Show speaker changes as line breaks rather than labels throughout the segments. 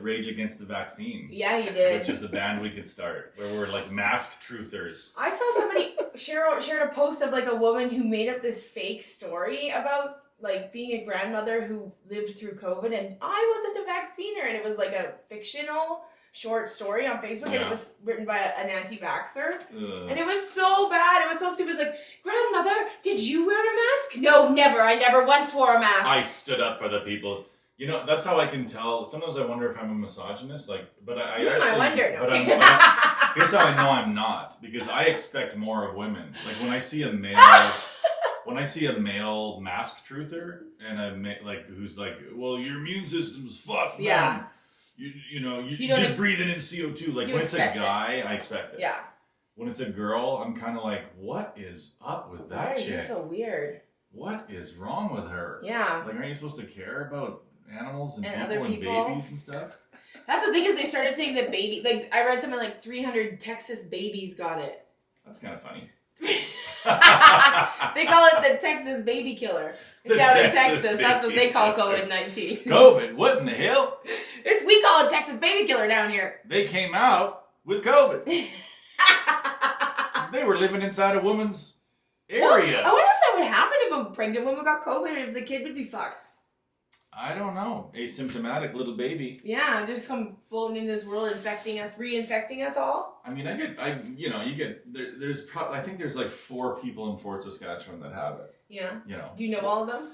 Rage Against the Vaccine.
Yeah, he did.
Which is the band we could start, where we're like mask truthers.
I saw somebody shared a post of like a woman who made up this fake story about like being a grandmother who lived through COVID, and I wasn't a vacciner, and it was like a fictional short story on Facebook, and it was written by an anti-vaxxer, and it was so bad. It was so stupid. It's like, grandmother, did you wear a mask? No, never. I never once wore a mask.
I stood up for the people. You know, that's how I can tell. Sometimes I wonder if I'm a misogynist, like, but I actually.
I wonder. No.
But here's how I know I'm not, because I expect more of women. Like when I see a male, mask truther, and who's like, well, your immune system's fucked, man. You just breathing in CO2. Like when it's a guy, I expect it.
Yeah.
When it's a girl, I'm kind of like, what is up with that chick?
Why are you so weird?
What is wrong with her?
Yeah.
Like, aren't you supposed to care about animals and people
other people
and babies and stuff?
That's the thing, is they started saying that baby, like I read something like 300 Texas babies got it.
That's kind of funny.
They call it the Texas baby killer. Down in Texas, that's what they call COVID-19.
COVID? What in the hell?
We call it Texas baby killer down here.
They came out with COVID. They were living inside a woman's area.
Well, I wonder if that would happen if a pregnant woman got COVID, and if the kid would be fucked.
I don't know. Asymptomatic little baby.
Yeah, just come floating in this world, reinfecting us all.
I mean, I think there's like 4 people in Fort Saskatchewan that have it.
Yeah.
You know.
Do you know all of them?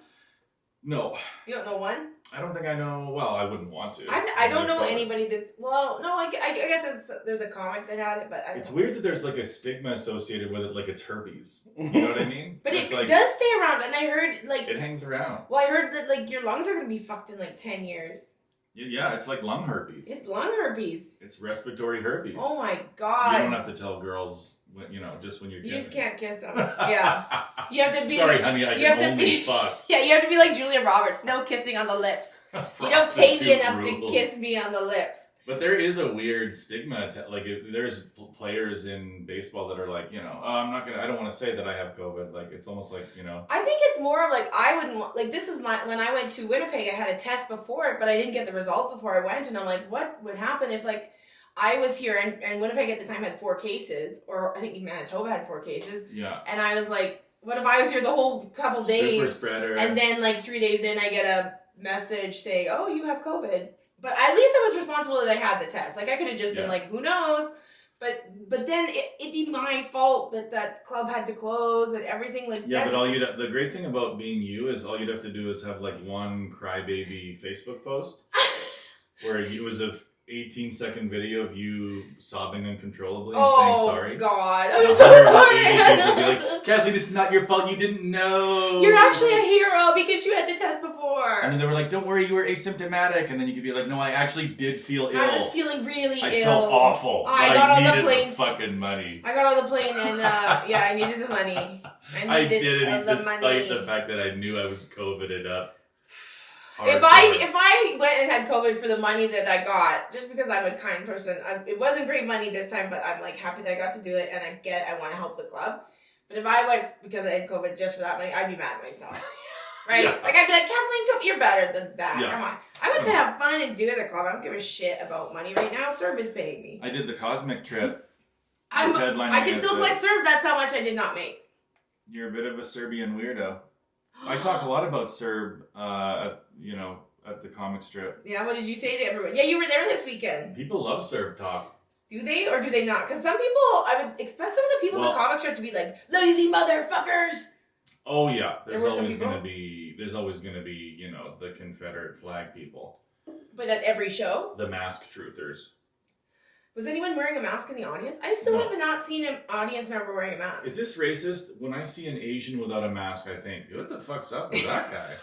No.
You don't know one?
I don't think I know. Well, I wouldn't want to.
I don't know anybody that's. Well, no, I guess there's a comic that had it, but
it's weird that there's like a stigma associated with it, like it's herpes. You know what I mean?
But it does stay around, and I heard like
it hangs around.
Well, I heard that like your lungs are gonna be fucked in like 10 years.
Yeah, it's like lung herpes.
It's lung herpes.
It's respiratory herpes.
Oh my god!
You don't have to tell girls, just when you're kissing.
You just can't kiss them. Yeah, you have to be.
Sorry, honey, I can only fuck.
Yeah, you have to be like Julia Roberts. No kissing on the lips. You don't pay me enough to kiss me on the lips.
But there is a weird stigma. There's players in baseball that are like, I don't want to say that I have COVID. Like, it's almost like,
I think it's more of like, I wouldn't want, like, this is when I went to Winnipeg, I had a test before it, but I didn't get the results before I went. And I'm like, what would happen if, like, I was here and Winnipeg at the time had 4 cases, or I think Manitoba had 4 cases.
Yeah.
And I was like, what if I was here the whole couple days?
Super spreader.
And then, like, 3 days in, I get a message saying, oh, you have COVID. But at least I was responsible that I had the test. Like, I could have just been like, who knows? But then it'd be my fault that club had to close and everything. Like,
yeah, but the great thing about being you is all you'd have to do is have like one crybaby Facebook post where it was a 18-second video of you sobbing uncontrollably and saying sorry.
Oh, God. I'm so sorry.
People would be like, Kathleen, this is not your fault. You didn't know.
You're actually a hero because you had the test before.
And then they were like, don't worry, you were asymptomatic. And then you could be like, no, I actually did feel ill.
I was feeling really ill.
I felt awful.
I got on
needed
the plane.
The fucking money.
I got on the plane and, I needed the money.
I did it despite the fact that I knew I was COVIDed up.
If I went and had COVID for the money that I got, just because I'm a kind person, it wasn't great money this time, but I'm like happy that I got to do it, and I want to help the club. But if I went because I had COVID just for that money, I'd be mad at myself. Right? Yeah. Like, I'd be like, Kathleen, you're better than that. Yeah. Come on. I went to have fun and do it at the club. I don't give a shit about money right now. Serb is paying me.
I did the Cosmic trip.
I can still collect Serb. That's how much I did not make.
You're a bit of a Serbian weirdo. I talk a lot about Serb, at the comic strip.
Yeah, what did you say to everyone? Yeah, you were there this weekend.
People love Serb talk.
Do they or do they not? Because some people, I would expect some of the people in the comic strip to be like, lazy motherfuckers.
Oh yeah, there's always gonna be, the Confederate flag people.
But at every show?
The mask truthers.
Was anyone wearing a mask in the audience? I still have not seen an audience member wearing a mask.
Is this racist? When I see an Asian without a mask, I think, what the fuck's up with that guy?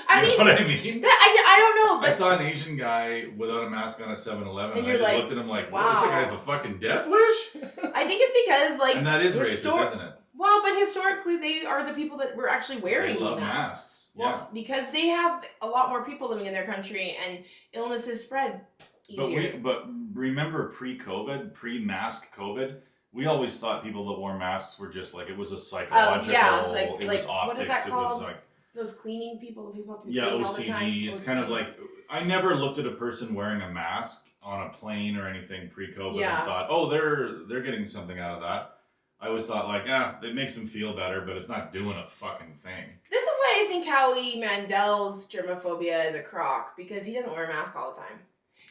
I
know what I mean?
I don't know. But
I saw an Asian guy without a mask on at 7-Eleven, and I just looked at him like,
wow.
Does this guy have a fucking death wish?
I think it's because, like...
And that is racist, isn't it?
Well, but historically, they are the people that were actually wearing
masks.
Well,
yeah.
Because they have a lot more people living in their country, and illnesses spread easier.
But remember pre-COVID, pre-mask COVID, we always thought people that wore masks were just like, it was a psychological, it was optics,
what is that called?
It was like...
Those cleaning people have to be
cleaning
all the time.
It's kind of like, I never looked at a person wearing a mask on a plane or anything pre-COVID and thought, oh, they're getting something out of that. I always thought like, it makes them feel better, but it's not doing a fucking thing.
This is why I think Howie Mandel's germophobia is a crock, because he doesn't wear a mask all the time.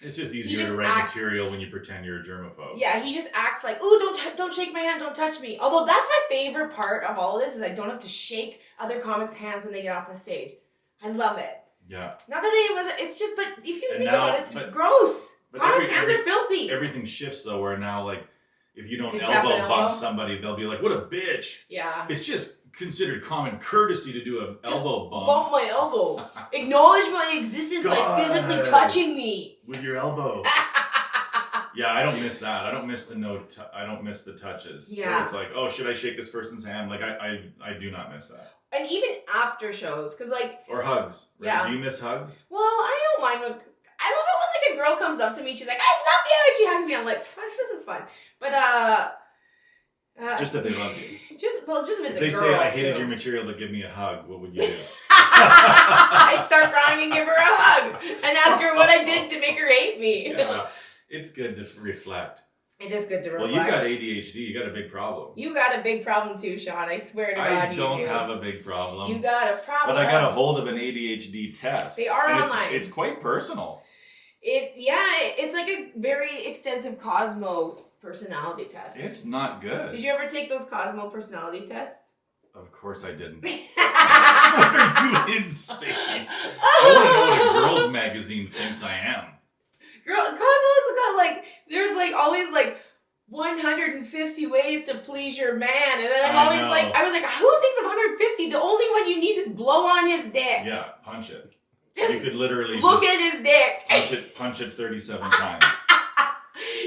It's just easier to write material when you pretend you're a germaphobe.
Yeah, he just acts like, ooh, don't shake my hand, don't touch me. Although that's my favorite part of all of this is I don't have to shake other comics' hands when they get off the stage. I love it.
Yeah.
Not that it's just, but if you think about it, it's gross. Comics' hands are filthy.
Everything shifts though, where now like, if you don't elbow bump somebody, they'll be like, what a bitch.
Yeah.
It's just considered common courtesy to do an elbow bump.
Bump my elbow. Acknowledge my existence by physically touching me.
With your elbow. Yeah, I don't miss that. I don't miss the touches.
Yeah.
Where it's like, oh, should I shake this person's hand? Like, I do not miss that.
And even after shows, because like...
Or hugs. Right?
Yeah.
Do you miss hugs?
Well, I don't mind when... I love it when like a girl comes up to me, she's like, I love you, and she hugs me. I'm like, this is fun. But
just if they love you.
Just if it's a girl.
If they say I hated your material but give me a hug, what would you do?
I'd start crying and give her a hug and ask her what I did to make her hate me.
Yeah, it's good to reflect.
It is good to reflect.
Well, you got ADHD. You got a big problem.
You got a big problem too, Sean. I swear to God,
I don't have a big problem.
You got a problem.
But I got a hold of an ADHD test.
They are online.
It's quite personal.
It's like a very extensive Cosmo personality test.
It's not good.
Did you ever take those Cosmo personality tests?
Of course I didn't. Are you insane? I want to know what a girls' magazine thinks I am.
Cosmo's got like, there's like always like 150 ways to please your man. And then I was like, who thinks of 150? The only one you need is blow on his dick.
Yeah, punch it.
Just
you could literally
look at his dick.
Punch it 37 times.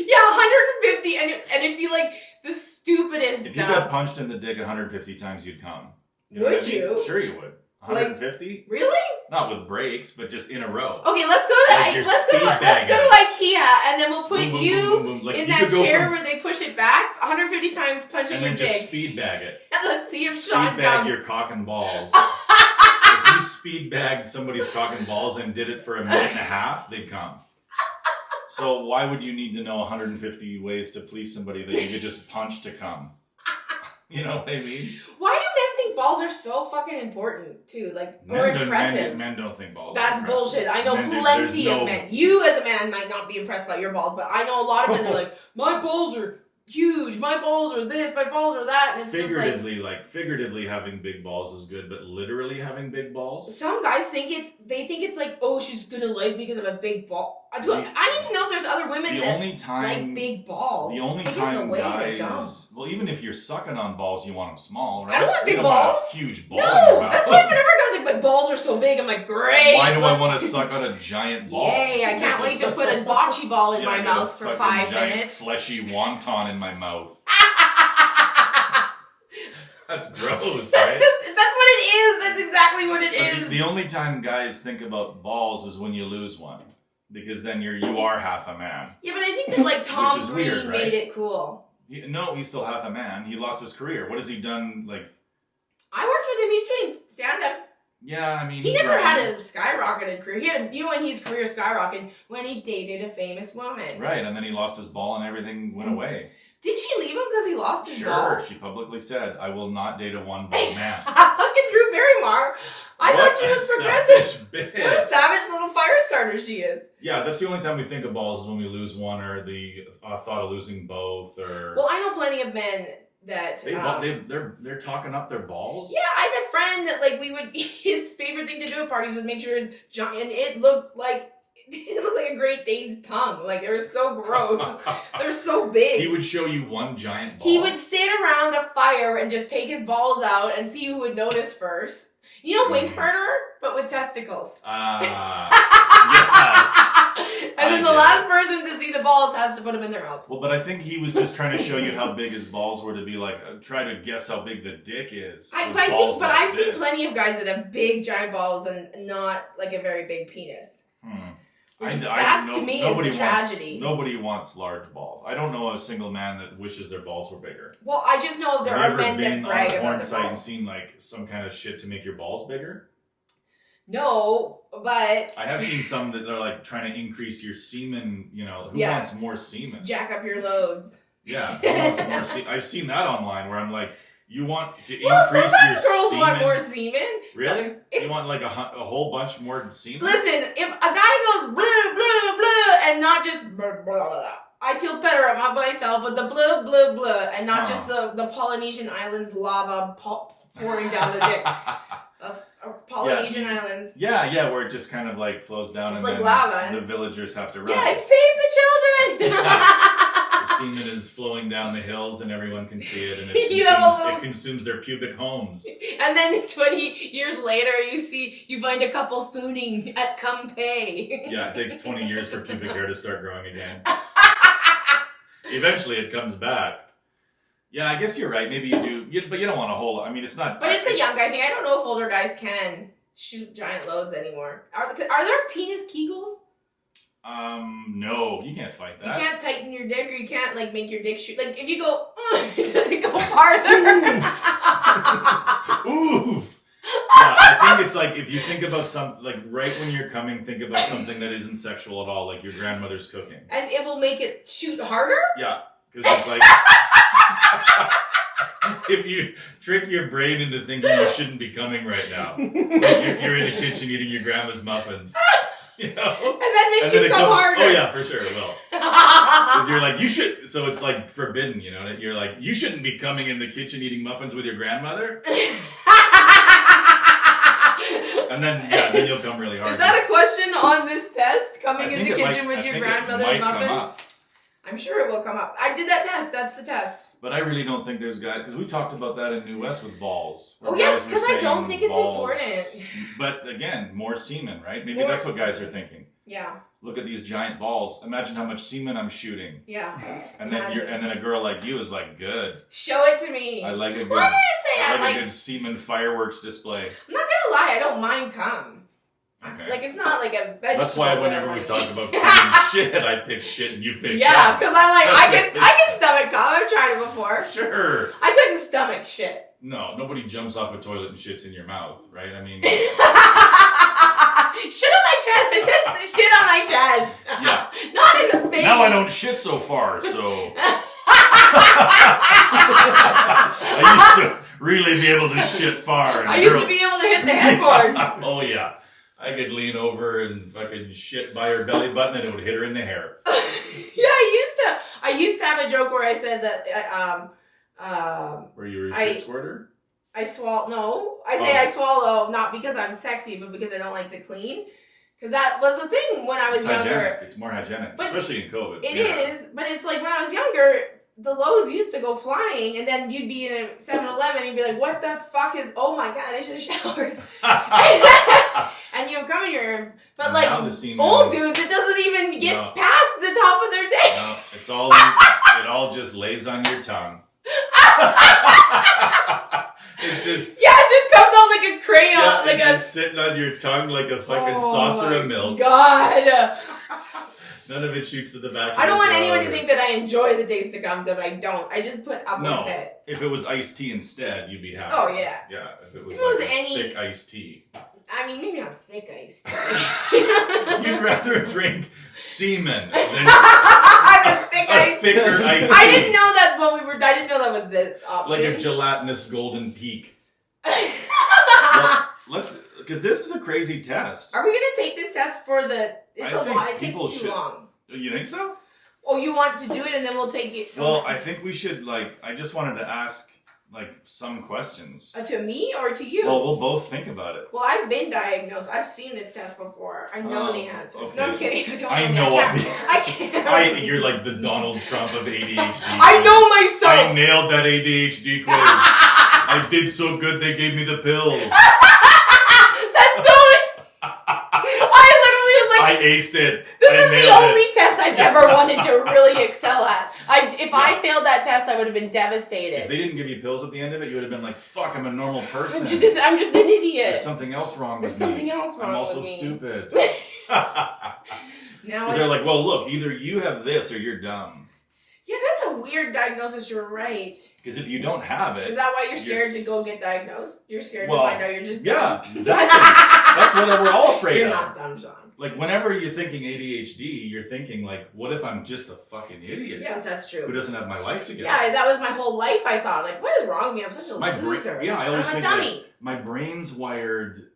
Yeah, 150, and it'd be like the stupidest
If
stuff.
you got punched in the dick 150 times, you'd come. You know
would you?
Sure you would. 150?
Like, really?
Not with breaks, but just in a row.
Okay, let's go to IKEA, and then we'll put
boom, boom,
you
boom, boom, boom. Like,
in that chair where they push it back 150 times, punching your dick.
And then just speed bag it.
And let's see if Sean comes.
Speed bag your cock and balls. If you speed bagged somebody's cock and balls and did it for a minute and a half, they'd come. So why would you need to know 150 ways to please somebody that you could just punch to come? You know what I mean?
Why do men think balls are so fucking important too? Like, or impressive?
Men don't think balls
That's
are impressive.
Bullshit. I know plenty of men. You as a man might not be impressed by your balls, but I know a lot of men that are like, my balls are huge, my balls are this, my balls are that, and it's
figuratively having big balls is good, but literally having big balls?
Some guys think it's like, oh, she's gonna like me because I have a big ball. I need to know if there's other women like big balls.
The only time guys, well, even if you're sucking on balls, you want them small, right?
I don't want big balls.
Want a huge ball.
No, that's why whenever guys like, my balls are so big, I'm like, great.
Why do I want to suck on a giant ball?
Yay! I can't wait to put a bocce ball in my mouth for 5 minutes.
Fleshy wonton in my mouth. That's gross.
That's what it is. That's exactly what it is.
The only time guys think about balls is when you lose one, because then you are half a man.
Yeah, but I think that like Tom Green made it cool.
No, he's still half a man. He lost his career. What has he done? Like,
I worked with him. He's doing stand up.
Yeah, I mean,
he never had a skyrocketed career. He had, when his career skyrocketed when he dated a famous woman.
Right, and then he lost his ball and everything went away.
Did she leave him because he lost his ball?
Sure, she publicly said, "I will not date a one-ball man."
Fucking Drew Barrymore. I thought she was progressive.
Bitch.
What a savage little fire starter she is.
Yeah, that's the only time we think of balls is when we lose one, or the thought of losing both, or.
Well, I know plenty of men that
they're talking up their balls.
Yeah, I had a friend that like his favorite thing to do at parties was make sure his and it looked like a Great Dane's tongue. Like, they were so gross. They're so big.
He would show you one giant ball.
He would sit around a fire and just take his balls out and see who would notice first. You know, Wink Murderer, but with testicles. Yes. And then the last person to see the balls has to put them in their mouth.
Well, but I think he was just trying to show you how big his balls were, to be like, try to guess how big the dick is.
I've seen plenty of guys that have big giant balls and not like a very big penis. To me is the tragedy.
Nobody wants large balls. I don't know a single man that wishes their balls were bigger.
Well, I just know there are men that brag about their balls.
Have you ever been on a porn site and seen like some kind of shit to make your balls bigger?
No, but
I have seen some that are like trying to increase your semen. You know, who wants more semen?
Jack up your loads.
Yeah, who wants more semen? I've seen that online where I'm like, you want to increase
sometimes
your
girls
semen?
want more semen.
Really?
So
you want like a whole bunch more semen?
Listen, if a guy goes blah blah blah and not just blah blah blah, I feel better about myself with the blah blah blah and not just the Polynesian Islands lava pouring down the dick. That's Polynesian Islands.
Yeah, where it just kind of like flows down
it's
and
like
then
lava.
The villagers have to run.
Yeah, save the children!
The semen is flowing down the hills and everyone can see it and it consumes their pubic homes.
And then 20 years later you find a couple spooning at Cumpay.
Yeah, it takes 20 years for pubic hair to start growing again. Eventually it comes back. Yeah, I guess you're right. Maybe you do, but you don't want a whole. I mean, it's not.
But it's a young guy thing. I don't know if older guys can shoot giant loads anymore. Are there penis Kegels?
No, you can't fight that.
You can't tighten your dick, or you can't like make your dick shoot. Like if you go, does it go farther?
Oof. Yeah, I think it's like if you think about like right when you're coming, think about something that isn't sexual at all, like your grandmother's cooking.
And it will make it shoot harder?
Yeah, because it's like if you trick your brain into thinking you shouldn't be coming right now, like you're in the kitchen eating your grandma's muffins. You know?
And that makes you come harder.
Oh yeah, for sure it will. Because you're like, you should, so it's like forbidden, you know? You're like, you shouldn't be coming in the kitchen eating muffins with your grandmother. And then you'll come really hard.
Is that a question on this test? Coming in the kitchen with your grandmother's muffins? I'm sure it will come up. I did that test. That's the test.
But I really don't think there's guys, because we talked about that in New West with balls.
Oh yes, because I don't think it's important.
But again, more semen, right? Maybe that's what guys are thinking.
Yeah.
Look at these giant balls. Imagine how much semen I'm shooting.
Yeah.
And then a girl like you is like, good.
Show it to me.
I like a good.
Well, I didn't say
a good semen fireworks display.
I'm not gonna lie, I don't mind cum.
Okay.
Like it's not like a vegetable.
That's why whenever we talk about cum and shit, I pick shit and you pick cum.
Yeah, because I'm like, I can stomach cum. I've tried it before.
Sure.
I couldn't stomach shit.
No, nobody jumps off a toilet and shits in your mouth, right? I mean.
Shit on my chest. I said shit on my chest.
Yeah.
Not in the face.
Now I don't shit so far, so. I used to really be able to shit far.
I used to be able to hit the headboard.
Oh yeah. I could lean over and fucking shit by her belly button and it would hit her in the hair.
Yeah, I used to have a joke where I said that
where you were a shit squirter?
I swallow. No, I swallow not because I'm sexy, but because I don't like to clean. Because that was the thing when I was younger.
Hygienic. It's more hygienic, especially in COVID.
It is, but it's like when I was younger, the loads used to go flying, and then you'd be in a 7-Eleven, and you'd be like, "What the fuck is? Oh my god, I should have showered." And you come in here, but like old dudes, it doesn't even get past the top of their dick.
No, it's all it all just lays on your tongue. It's just
it just comes out like a crayon, like
just sitting on your tongue like a fucking saucer of milk.
God.
None of it shoots to the back.
I don't want anyone to think that I enjoy the days to come because I don't. I just put up with it.
If it was iced tea instead, you'd be happy.
Oh yeah.
Yeah. If it was, thick iced tea.
I mean, maybe not thick iced tea.
You'd rather drink semen than
thicker iced tea. I didn't know that's what we were. I didn't know that was the option.
Like a gelatinous golden peak. Well, because this is a crazy test.
Are we gonna take this test for the? It's a lot. It takes too long.
You think so?
Oh, you want to do it and then we'll take it.
Well, I think we should I just wanted to ask some questions.
To me or to you?
Well, we'll both think about it.
Well, I've been diagnosed. I've seen this test before. I know the answers.
Okay.
No, I'm kidding.
I know what the
I can't.
You're like the Donald Trump of ADHD.
I know myself.
I nailed that ADHD quiz. I did so good they gave me the pills.
That's totally. I literally was like,
I aced it.
This is the only test I've ever wanted to really excel at. If I failed that test, I would have been devastated.
If they didn't give you pills at the end of it, you would have been like, fuck, I'm a normal person.
I'm just an idiot.
There's something else wrong with me.
There's something else wrong with me.
I'm also stupid.
Now
they're like, well, look, either you have this or you're dumb.
Yeah, that's a weird diagnosis. You're right.
Because if you don't have it...
Is that why you're scared to go get diagnosed? You're scared to find out you're just dumb?
Yeah, exactly. That's what we're all afraid
You're
of.
You're not dumb, Sean.
Like, whenever you're thinking ADHD, you're thinking, like, what if I'm just a fucking idiot?
Yes, that's true.
Who doesn't have my life together?
Yeah, that was my whole life, I thought. Like, what is wrong with me? I'm such a loser.
I always think
I'm a dummy.
my brain's wired,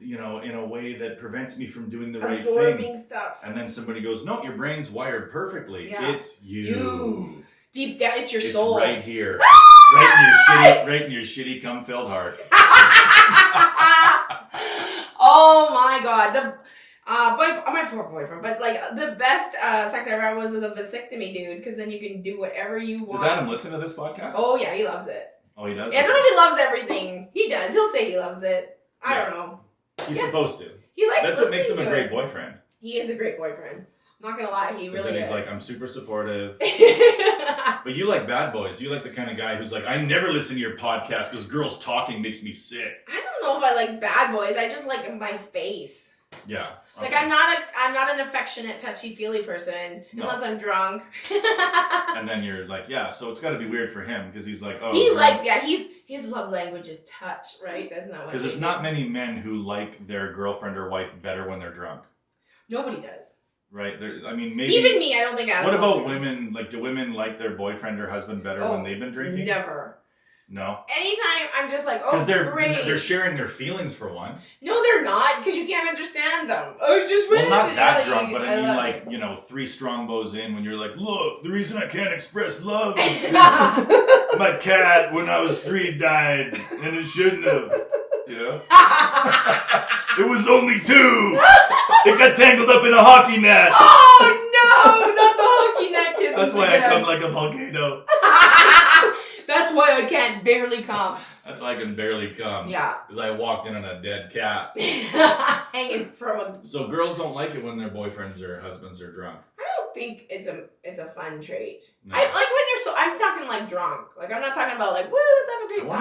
in a way that prevents me from doing the right thing.
Absorbing stuff.
And then somebody goes, no, your brain's wired perfectly. Yeah. It's you.
Deep down, it's your soul.
It's right here. right in your shitty cum-filled heart.
Oh my god. My poor boyfriend, but like the best sex I ever had was with a vasectomy dude, because then you can do whatever you want.
Does Adam listen to this podcast?
Oh yeah, he loves it.
Oh, he does?
Yeah, I don't know if he loves everything. He does. He'll say he loves it. I don't know.
He's supposed to.
He likes
That's what makes him a great boyfriend.
He is a great boyfriend. I'm not gonna lie, he really is.
He's like, I'm super supportive. But you like bad boys. You like the kind of guy who's like, I never listen to your podcast because girls talking makes me sick.
I don't know if I like bad boys. I just like my space.
Yeah.
Okay. Like I'm not an affectionate, touchy-feely person unless I'm drunk.
And then you're like, yeah. So it's got to be weird for him because he's like, oh.
His love language is touch, right? That's not what.
Because there's not many men who like their girlfriend or wife better when they're drunk.
Nobody does.
Right. Maybe
even me. I don't think.
What about women? Like, do women like their boyfriend or husband better when they've been drinking?
Never.
No.
Anytime I'm just like, oh,
because
great.
They're sharing their feelings for once.
No, they're not, because you can't understand them. Oh, just
well, not that drunk, but I mean, like, 3 Strongbos in when you're like, look, the reason I can't express love is because my cat, when I was 3, died, and it shouldn't have. You know? It was only 2. It got tangled up in a hockey net.
Oh no, not the hockey net.
That's why I come like a volcano.
That's why I can't barely come.
That's why I can barely come. Yeah. Because I walked in on a dead cat.
Hanging from a...
So girls don't like it when their boyfriends or husbands are drunk.
I don't think it's a fun trait. No. I like when you're I'm talking like drunk. Like I'm not talking about like, woo, let's have a great time.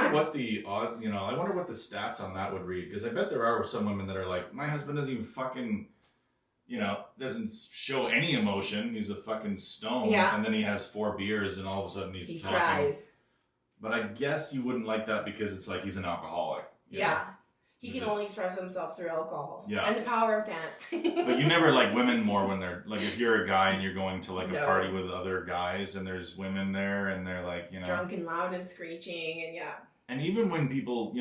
I wonder what the stats on that would read. Because I bet there are some women that are like, my husband doesn't even fucking... doesn't show any emotion. He's a fucking stone. Yeah. And then he has 4 beers and all of a sudden he talking. Cries. But I guess you wouldn't like that because it's like he's an alcoholic.
Yeah. He can only express himself through alcohol. Yeah. And the power of dance.
But you never like women more when they're like, if you're a guy and you're going to like a party with other guys and there's women there and they're like,
drunk and loud and screaching and yeah.
And even when people,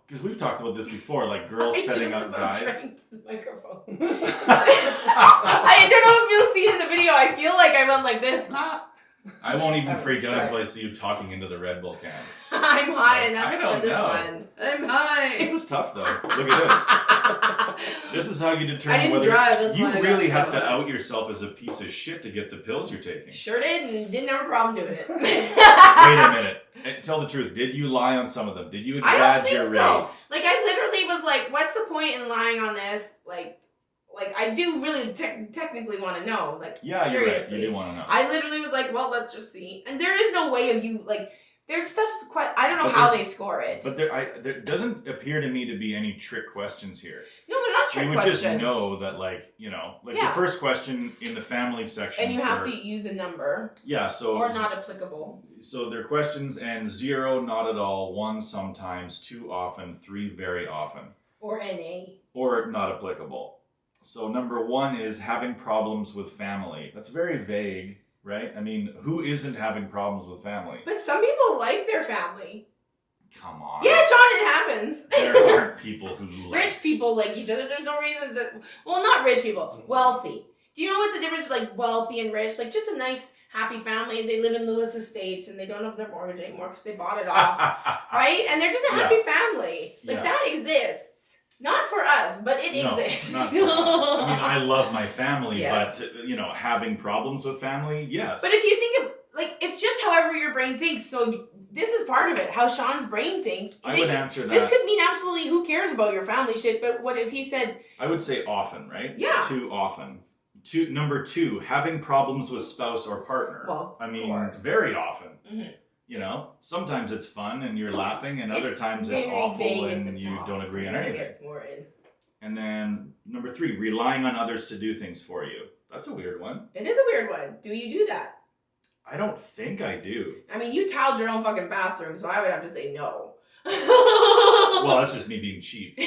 because we've talked about this before, like girls setting up guys.
The microphone. I don't know if you'll see it in the video. I feel like I went like this.
I won't even freak out until I see you talking into the Red Bull can.
I'm high enough for this one. I'm high.
This is tough though. Look at this. This is how you determine whether you really have to out yourself as a piece of shit to get the pills you're taking.
Sure did, and didn't have a problem doing it.
Wait a minute. Tell the truth. Did you lie on some of them? Did you exaggerate?
I don't think so. Like I literally was like, "What's the point in lying on this?" Like I do really technically want to know. Like,
yeah,
seriously.
You're right. You do want to know.
I literally was like, well, let's just see. And there is no way of you, like, there's stuff quite, I don't know how they score it.
But there doesn't appear to me to be any trick questions here.
No, they're not trick questions.
You would just know that, the first question in the family section.
And you have to use a number.
Yeah, so.
Or not applicable.
So they're questions and 0, not at all, 1 sometimes, 2 often, 3 very often.
Or NA.
Or not applicable. So number 1 is having problems with family. That's very vague, right? I mean, who isn't having problems with family?
But some people like their family.
Come on.
Yeah, Sean, it happens.
There aren't people who like...
Rich people like each other. There's no reason that... Well, not rich people. Wealthy. Do you know what the difference with like wealthy and rich? Like just a nice, happy family. They live in Lewis Estates and they don't have their mortgage anymore because they bought it off. Right? And they're just a happy family. Like that exists. Not for us, but it exists.
Not for us. I mean, I love my family, but, having problems with family, yes.
But if you think of, it's just however your brain thinks. So this is part of it, how Sean's brain thinks.
I would answer that.
This could mean absolutely who cares about your family shit, but what if he said...
I would say often, right?
Yeah.
Too often. Number 2, having problems with spouse or partner.
Well,
I mean, very often. Mm-hmm. Sometimes it's fun and you're laughing, and other times it's awful and you don't agree on anything. And then number 3, relying on others to do things for you. That's a weird one.
It is a weird one. Do you do that?
I don't think I do.
I mean, you tiled your own fucking bathroom, so I would have to say no.
Well, that's just me being cheap.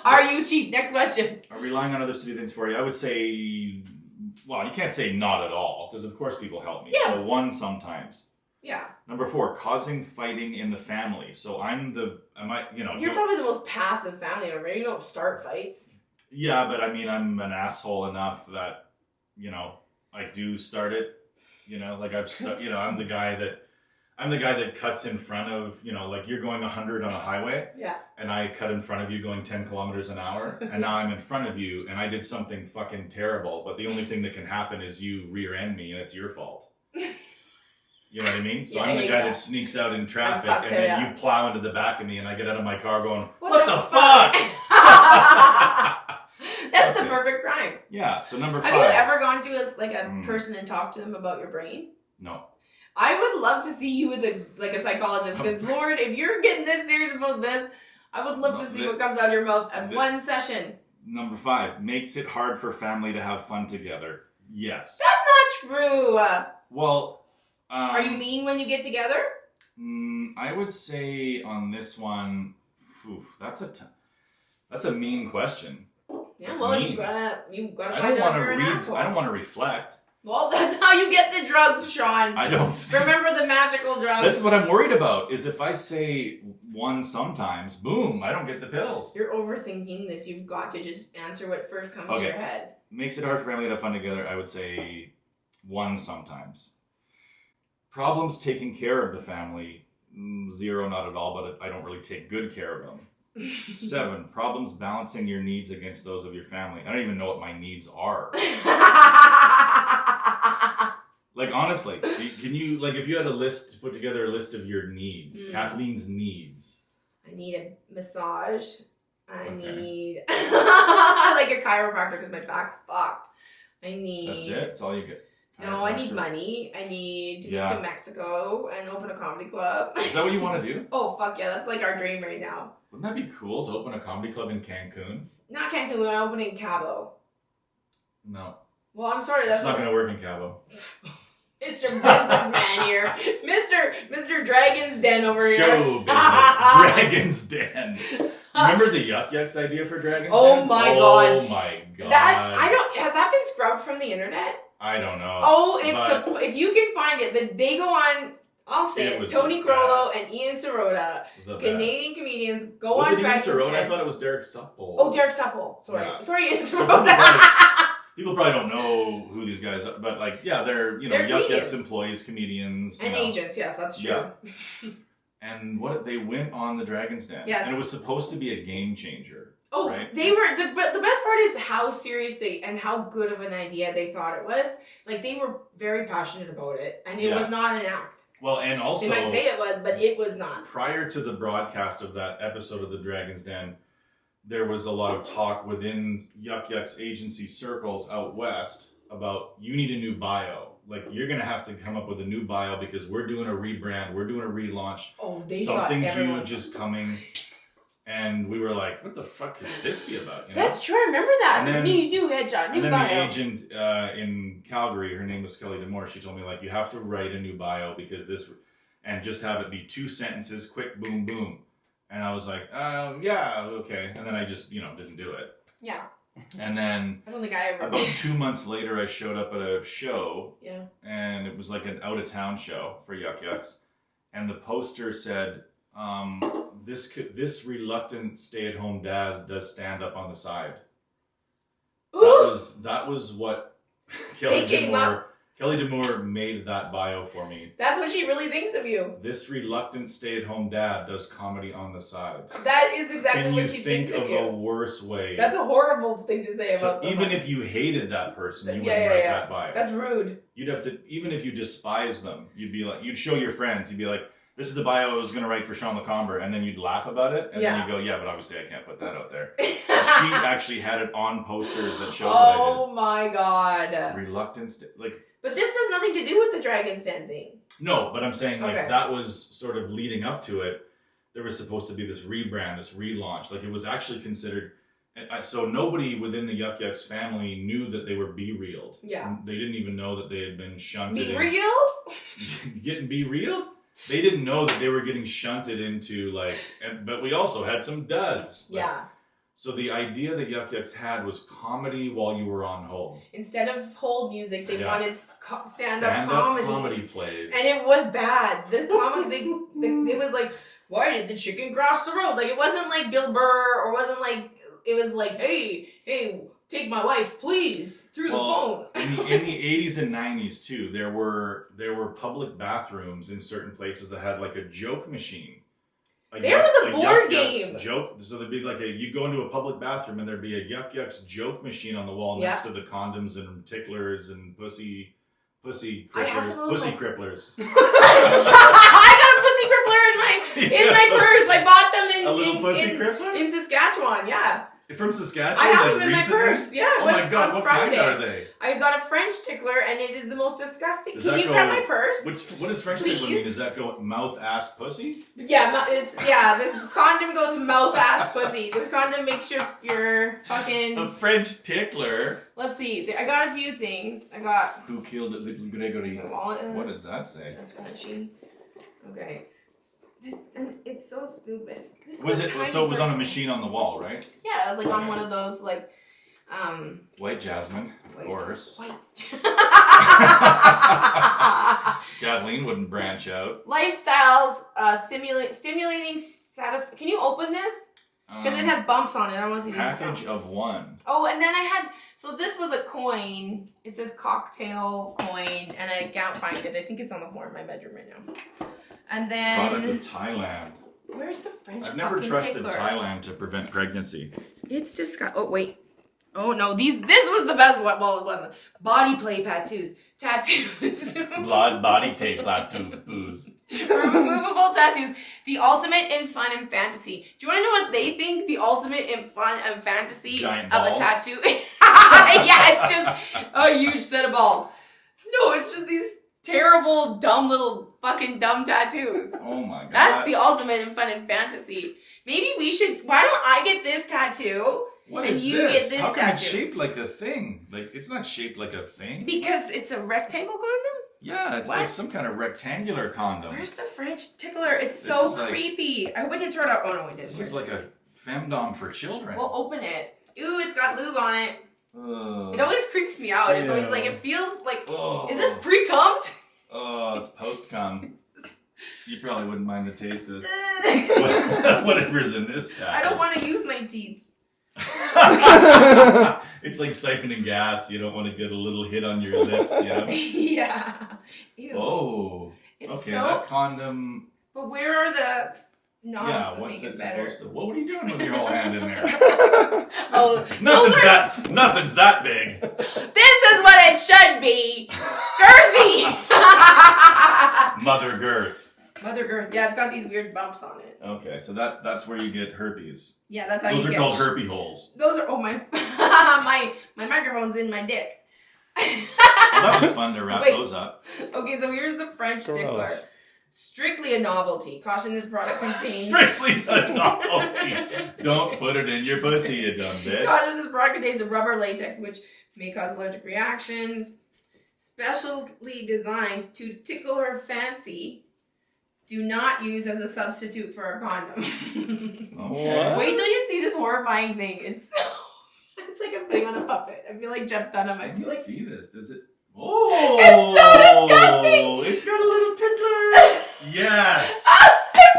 Are you cheap? Next question.
Are relying on others to do things for you? I would say, well, you can't say not at all, because of course people help me.
Yeah.
So 1 sometimes.
Yeah.
Number 4, causing fighting in the family. So
You're probably the most passive family member. You don't start fights.
Yeah, but I mean, I'm an asshole enough that, I do start it. I'm the guy that cuts in front of, like you're going 100 on a highway.
Yeah.
And I cut in front of you going 10 kilometers an hour. And now I'm in front of you and I did something fucking terrible. But the only thing that can happen is you rear end me and it's your fault. You know what I mean? So I'm the guy that sneaks out in traffic and then you plow into the back of me and I get out of my car going, what the fuck?
That's the perfect crime.
Yeah, so number 5.
Have you ever gone to a person and talked to them about your brain?
No.
I would love to see you with a psychologist because, Lord, if you're getting this serious about this, I would love to see what comes out of your mouth at one session.
Number 5, makes it hard for family to have fun together. Yes.
That's not true.
Well,
are you mean when you get together?
I would say on this one, that's a mean question.
Yeah,
that's
well,
mean.
you gotta find out if you're an asshole.
I don't want to reflect.
Well, that's how you get the drugs, Sean.
I don't.
Remember the magical drugs.
That's what I'm worried about, is if I say 1 sometimes, boom, I don't get the pills.
You're overthinking this. You've got to just answer what first comes to your head.
Makes it hard for family to have fun together, I would say 1 sometimes. Problems taking care of the family, 0, not at all, but I don't really take good care of them. 7, problems balancing your needs against those of your family. I don't even know what my needs are. Like, honestly, can you, like, if you had put together a list of your needs, Kathleen's needs.
I need a massage. I need, like a chiropractor because my back's fucked. I need.
That's it? That's all you get?
No, I need money. I need to move to Mexico and open a comedy club.
Is that what you want to do?
Oh, fuck yeah. That's like our dream right now.
Wouldn't that be cool to open a comedy club in Cancun?
Not Cancun, I'm opening Cabo.
No.
Well, I'm sorry.
That's not going to work in Cabo.
Mr. Businessman here. Mr. Dragon's Den over here.
Show business. Dragon's Den. Remember the Yuck Yucks idea for Dragon's Den?
Oh my god.
Oh my god.
Has that been scrubbed from the internet?
I don't know.
Oh, if you can find it, they go on, I'll say it, Tony Crollo and Ian Sirota, Canadian comedians, go on Dragon's Den.
Ian Sirota? I thought it was Derek Supple.
Oh, Derek Supple. Sorry.
Yeah.
Sorry, Ian Sirota.
People probably don't know who these guys are, but they're Yuck Yucks employees, comedians.
And agents, yes, that's true.
Yeah. And they went on the Dragon's Den.
Yes.
And it was supposed to be a game changer.
Oh,
right?
They were, the best part is how serious and how good of an idea they thought it was. Like, they were very passionate about it, and it was not an act.
Well, and also...
They might say it was, but it was not.
Prior to the broadcast of that episode of the Dragon's Den, there was a lot of talk within Yuck Yucks agency circles out west about, you need a new bio. Like, you're going to have to come up with a new bio because we're doing a rebrand, we're doing a relaunch.
Oh, they
Something huge is coming. And we were like, what the fuck could this be about?
That's true, I remember that. Then, new headshot, new bio. And then
the agent in Calgary, her name was Kelly Demore, she told me, like, you have to write a new bio because and just have it be 2 sentences, quick, boom, boom. And I was like, yeah, okay. And then I just, didn't do it.
Yeah.
And then
I don't think I ever
about 2 months later, I showed up at a show.
Yeah.
And it was like an out-of-town show for Yuck Yucks. And the poster said, this reluctant stay-at-home dad does stand up on the side. That was what Kelly Demore made that bio for me.
That's what she really thinks of you.
This reluctant stay-at-home dad does comedy on the side.
That is exactly what she thinks of you.
Can you think of a worse way?
That's a horrible thing to say about someone.
Even if you hated that person, you wouldn't write that bio.
That's rude.
You'd have to, even if you despise them, you'd show your friends, you'd be like, this is the bio I was going to write for Sean LeComber, and then you'd laugh about it, and then you go, yeah, but obviously I can't put that out there. She actually had it on posters that shows that I did.
Oh my god.
Reluctance,
But this has nothing to do with the Dragon's Den thing.
No, but I'm saying, that was sort of leading up to it. There was supposed to be this rebrand, this relaunch. Like, it was actually considered, So nobody within the Yuck Yucks family knew that they were be-reeled.
Yeah.
They didn't even know that they had been shunted.
Be-reeled?
Getting be-reeled? They didn't know that they were getting shunted into but we also had some duds.
Yeah.
So the idea that Yuck Yucks had was comedy while you were on hold.
Instead of hold music, they wanted stand-up
comedy plays.
And it was bad. The comedy, it was like, why did the chicken cross the road? Like, it wasn't like Bill Burr, or wasn't like, it was like, hey, take my wife, please, through the phone.
in the 80s and 90s too, there were public bathrooms in certain places that had like a joke machine.
There was a board game.
Joke. So there'd be like you go into a public bathroom and there'd be a Yuck Yucks joke machine on the wall next to the condoms and ticklers and pussy cripplers.
I got a pussy crippler in my purse. I bought them
a little pussy crippler
in Saskatchewan. Yeah.
From Saskatchewan?
I have them in my purse. Yeah.
Oh my God! What kind are they?
I got a French tickler, and it is the most disgusting. Can you grab my purse?
What does French tickler mean? Does that go mouth, ass, pussy?
Yeah, this condom goes mouth, ass, pussy. This condom makes your fucking...
A French tickler?
Let's see. I got a few things. I got...
Who killed little Gregory? What does that say?
That's scrunchy. Okay. It's so stupid.
So it was on a machine on the wall, right?
Yeah, it was like on one of those
White Jasmine, of course.
White.
Kathleen wouldn't branch out.
Lifestyles, stimulating status. Can you open this? Because it has bumps on it. I want to see these bumps.
Package of one.
Oh, and then I had. So this was a coin. It says cocktail coin, and I can't find it. I think it's on the floor in my bedroom right now. And then
product of Thailand.
Where's the French?
I've never trusted Thailand to prevent pregnancy.
It's disgusting. Oh wait. Oh no, this was the best one. Well, it wasn't. Body play tattoos.
Body tape tattoos.
Removable tattoos. The ultimate in fun and fantasy. Do you want to know what they think the ultimate in fun and fantasy
Giant
of
balls.
a tattoo? Yeah, it's just a huge set of balls. No, it's just these terrible, dumb little fucking dumb tattoos.
Oh my God.
That's the ultimate in fun and fantasy. Maybe we should. Why don't I get this tattoo?
What is
you
this?
Get this
How come
tattoo?
it's shaped like a thing? Like it's not shaped like a thing.
Because it's a rectangle condom?
Yeah, it's like some kind of rectangular condom.
Where's the French tickler? It's so creepy. I wouldn't throw it out. Oh no, I didn't.
This is like a femdom for children.
Well, open it. Ooh, it's got lube on it. It always creeps me out. It's always like, it feels like, is this pre-cummed?
Oh, it's post-cum. You probably wouldn't mind the taste of whatever's in this package.
I don't want to use my teeth.
It's like siphoning gas. You don't want to get a little hit on your lips, you know?
Yeah. Ew.
Oh. Okay, that condom.
But where are the knobs that
what's
make
it
it better?
supposed to? What are you doing with your whole hand in there? Nothing's that big.
This is what it should be. Girthy.
Mother girth.
Mother girth. Yeah, it's got these weird bumps on it.
Okay, so that's where you get herpes.
Yeah, that's how
Those
you
are
get.
called herpes holes.
Those are my my microphone's in my dick.
Well, that was fun to wrap those up.
Okay, so here's the French tickler. Strictly a novelty. Caution: this product contains.
Strictly a novelty. Don't put it in your pussy, you dumb bitch.
Caution: this product contains a rubber latex which may cause allergic reactions. Specially designed to tickle her fancy. Do not use as a substitute for a condom.
What?
Wait till you see this horrifying thing. It's like I'm putting on a puppet. I feel like Jeff Dunham. I feel like
see this. Does it? Oh!
It's so disgusting.
It's got a little tickler. Yes.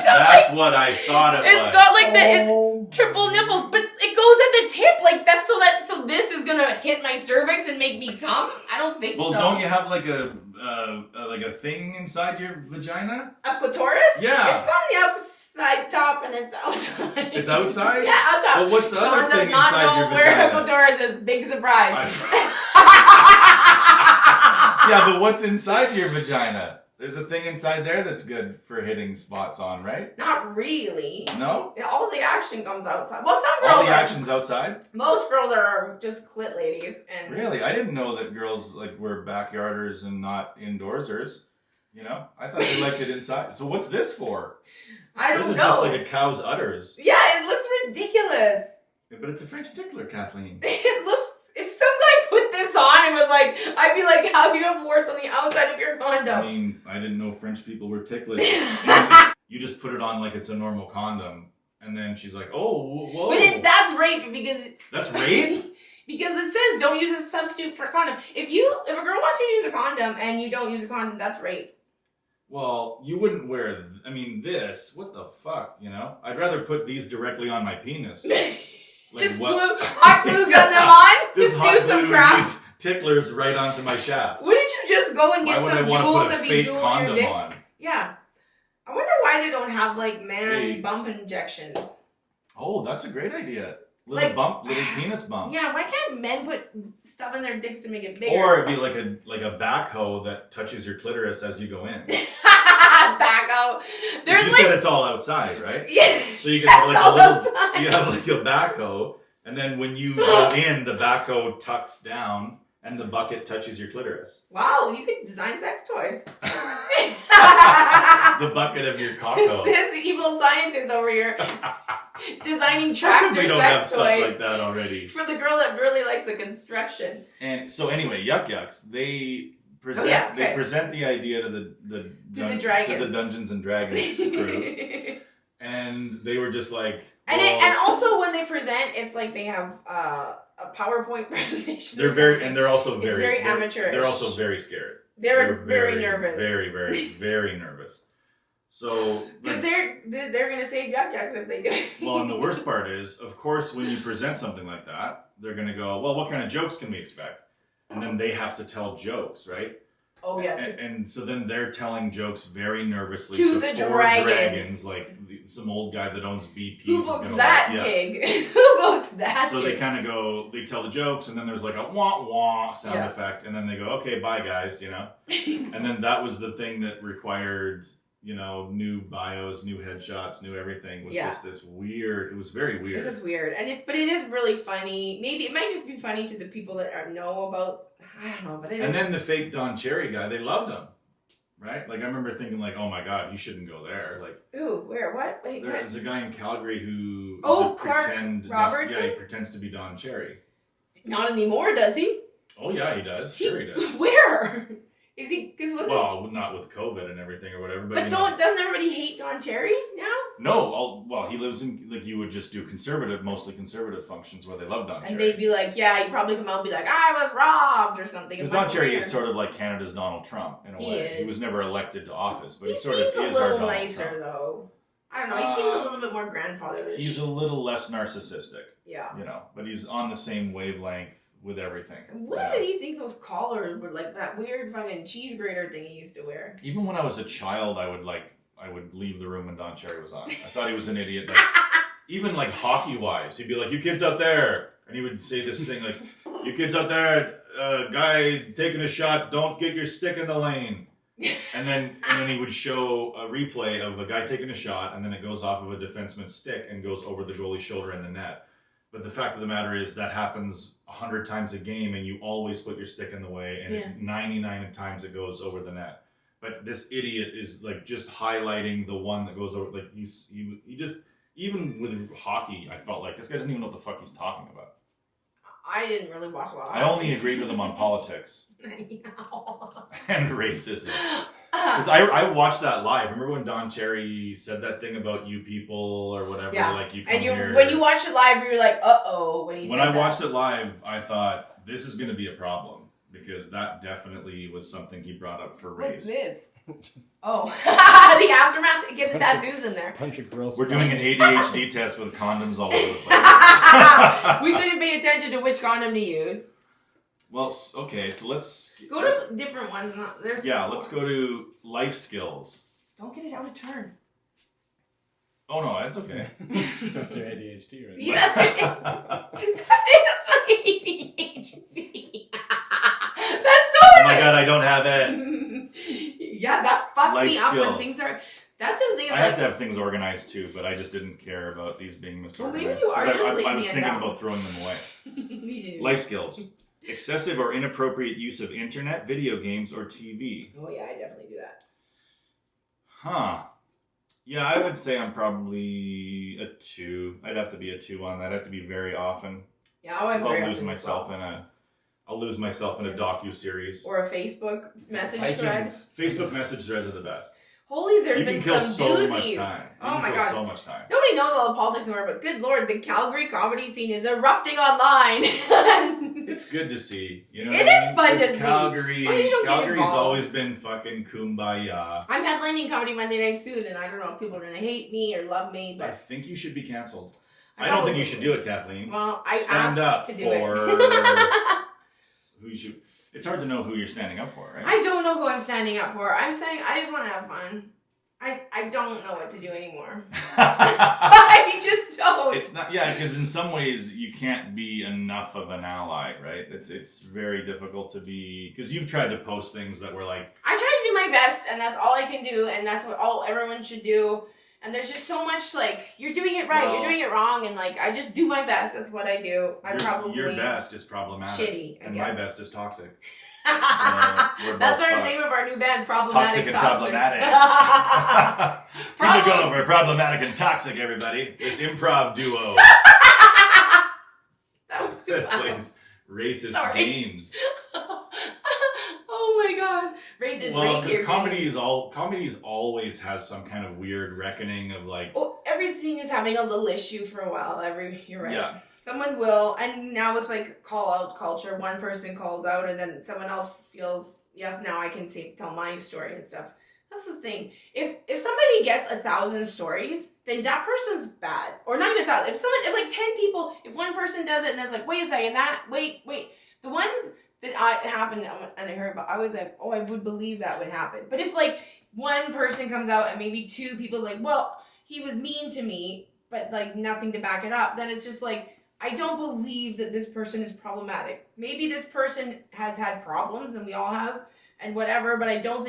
That's what I thought it was.
It's got like the triple nipples, but it goes at the tip. Like that's so this is gonna hit my cervix and make me come. I don't think so.
Well, don't you have like a thing inside your vagina?
A clitoris?
Yeah.
It's on the outside top and it's outside.
It's outside?
Yeah, out top.
Well, what's the
Sean
other thing
does not
inside
know
your
where
vagina?
a clitoris is. Big surprise.
Yeah, but what's inside your vagina? There's a thing inside there that's good for hitting spots on, right?
Not really.
No?
All the action comes outside. Well, some girls
All the action's outside?
Most girls are just clit ladies. And
really? I didn't know that girls were backyarders and not indoorsers. You know? I thought they liked it inside. So what's this for?
I don't know.
This is just like a cow's udders.
Yeah, it looks ridiculous.
Yeah, but it's a French tickler, Kathleen.
It looks... If some guy put this on and was like... I'd be like, how do you have warts on the outside of your condom?
I mean, I didn't know French people were ticklish. You just put it on like it's a normal condom. And then she's like, oh, whoa.
But that's rape because...
That's rape?
Because it says don't use a substitute for a condom. If a girl wants you to use a condom and you don't use a condom, that's rape.
Well, you wouldn't wear... this. What the fuck, you know? I'd rather put these directly on my penis. Like,
just hot glue gun them on? Just do some crap?
These ticklers right onto my shaft.
Wouldn't you just go and get some jewels
and
be
fake
jewel
condom
your dick?
on?
Yeah. I wonder why they don't have, like, bump injections.
Oh, that's a great idea.
Like,
little penis bumps.
Yeah, why can't men put stuff in their dicks to make it bigger?
Or it'd be like a backhoe that touches your clitoris as you go in.
Backhoe.
You said it's all outside, right?
Yeah.
So you can have you have like a backhoe, and then when you go in, the backhoe tucks down, and the bucket touches your clitoris.
Wow, you could design sex toys.
The bucket of your cock.
This evil scientist over here designing tractor
we don't
sex
have stuff
toys
like that already
for the girl that really likes the construction.
And so anyway, Yuck Yucks, they present the idea to the Dungeons and Dragons crew, and they were just like,
and also when they present, it's like they have a PowerPoint presentation.
They're also very
amateurish.
They're also very scared.
They're very nervous.
Very, very, very nervous. So
because they're gonna save Yuck Yucks if they do it.
Well, and the worst part is, of course, when you present something like that, they're gonna go, well, what kind of jokes can we expect? And then they have to tell jokes, right?
Oh yeah.
And so then they're telling jokes very nervously
to
the
four
dragons, like some old guy that owns BP's.
Who books that pig? Who books that?
So they kind of go, they tell the jokes, and then there's like a wah wah sound effect, and then they go, okay, bye guys, you know. And then that was the thing that required, you know, new bios, new headshots, new everything. Was just this weird. It was very weird.
It was weird, but it is really funny. Maybe it might just be funny to the people that know about. I don't know, but it is.
And then the fake Don Cherry guy, they loved him, right? Like I remember thinking, like, oh my god, you shouldn't go there. Like,
ooh, where? What? Wait,
there's a guy in Calgary who
Clark Robertson?
Yeah, he pretends to be Don Cherry.
Not anymore, does he?
Oh yeah, he does. Sure, he does.
Where? Is he?
Well, not with COVID and everything or whatever. But
doesn't everybody hate Don Cherry now?
No, he lives in, like, you would just do mostly conservative functions where they love Don Cherry.
And they'd be like, he'd probably come out and be like, I was robbed or something.
Because Don Cherry is sort of like Canada's Donald Trump in a way. He was never elected to office, but he sort of is our Donald Trump. He seems a little nicer
though. I don't know. He seems a little bit more grandfatherly.
He's a little less narcissistic.
Yeah.
You know, but he's on the same wavelength with everything.
What did he think those collars were, like that weird fucking cheese grater thing he used to wear?
Even when I was a child, I would leave the room when Don Cherry was on. I thought he was an idiot. Like, even like hockey wise, he'd be like, "You kids out there," and he would say this thing like, "You kids out there, guy taking a shot, don't get your stick in the lane." And then he would show a replay of a guy taking a shot, and then it goes off of a defenseman's stick and goes over the goalie's shoulder in the net. But the fact of the matter is that happens 100 times a game, and you always put your stick in the way, and 99 times it goes over the net. But this idiot is like just highlighting the one that goes over. Like he just, even with hockey, I felt like this guy doesn't even know what the fuck he's talking about.
I didn't really watch a lot of
hockey. I only agreed with him on politics and racism. Because I watched that live. Remember when Don Cherry said that thing about you people or whatever?
Yeah.
Like you come
and
here.
When you watched it live, you were like, uh-oh. When I
watched it live, I thought, this is going to be a problem. Because that definitely was something he brought up for race.
What's this? Oh, the aftermath. Get the tattoos in there.
Bunch of girls.
We're doing an ADHD test with condoms all over the place.
We couldn't pay attention to which condom to use.
Well, okay, so let's
go to different ones.
Let's go to life skills.
Don't get it out of turn.
Oh no, that's okay.
That's your ADHD, right?
See, that's that is my ADHD. That's totally.
Oh my god, I don't have it.
Yeah, that fucks
life
me
skills.
up when things are. That's the thing.
I have to have things organized too, but I just didn't care about these being misorganized.
Well, maybe you are just lazy.
I was thinking about throwing them away.
Me too.
Life skills. Excessive or inappropriate use of internet, video games, or TV.
Oh yeah, I definitely do that.
Huh. Yeah, I would say I'm probably a 2. I'd have to be a 2 on that. I'd have to be very often.
Yeah, I'll lose
myself in a. I'll lose myself in a docu-series.
Or a Facebook message thread.
Facebook message threads are the best.
Holy, there's been some doozies.
Much time.
Oh my god.
So much time.
Nobody knows all the politics anymore, but good lord, the Calgary comedy scene is erupting online.
It's good to see. You know
it is fun to see.
Calgary's always been fucking kumbaya.
I'm headlining Comedy Monday night soon, and I don't know if people are going to hate me or love me, but...
I think you should be canceled. I don't think you should do it, Kathleen.
Well, I
Stand
asked to do it.
Who you should... It's hard to know who you're standing up for, right?
I don't know who I'm standing up for. I just want to have fun. I don't know what to do anymore. I just don't.
It's not, yeah, because in some ways you can't be enough of an ally, right? It's very difficult to be, because you've tried to post things that were like...
I try to do my best, and that's all I can do, and that's what everyone should do. And there's just so much, like, you're doing it right, you're doing it wrong, and, like, I just do my best. That's what I do.
Your best is problematic.
Shitty, I
and
guess.
My best is toxic.
That's our name of our new band, Problematic.
Toxic and problematic. People go over Problematic and Toxic, everybody. This improv duo.
That was too loud.
Plays racist games.
Oh my god. Racist.
Well, because comedies always has some kind of weird reckoning of like...
Well, everything is having a little issue for a while. You're right.
Yeah.
Someone will, and now with like call out culture, one person calls out and then someone else feels, yes, now I can tell my story and stuff. That's the thing. If somebody gets 1,000 stories, then that person's bad. Or not even 1,000. If like 10 people, if one person does it and then it's like, wait a second, wait. The ones that happened and I heard about, I was like, oh, I would believe that would happen. But if like one person comes out and maybe 2 people's like, well, he was mean to me, but like nothing to back it up, then it's just like, I don't believe that this person is problematic. Maybe this person has had problems, and we all have, and whatever, but I don't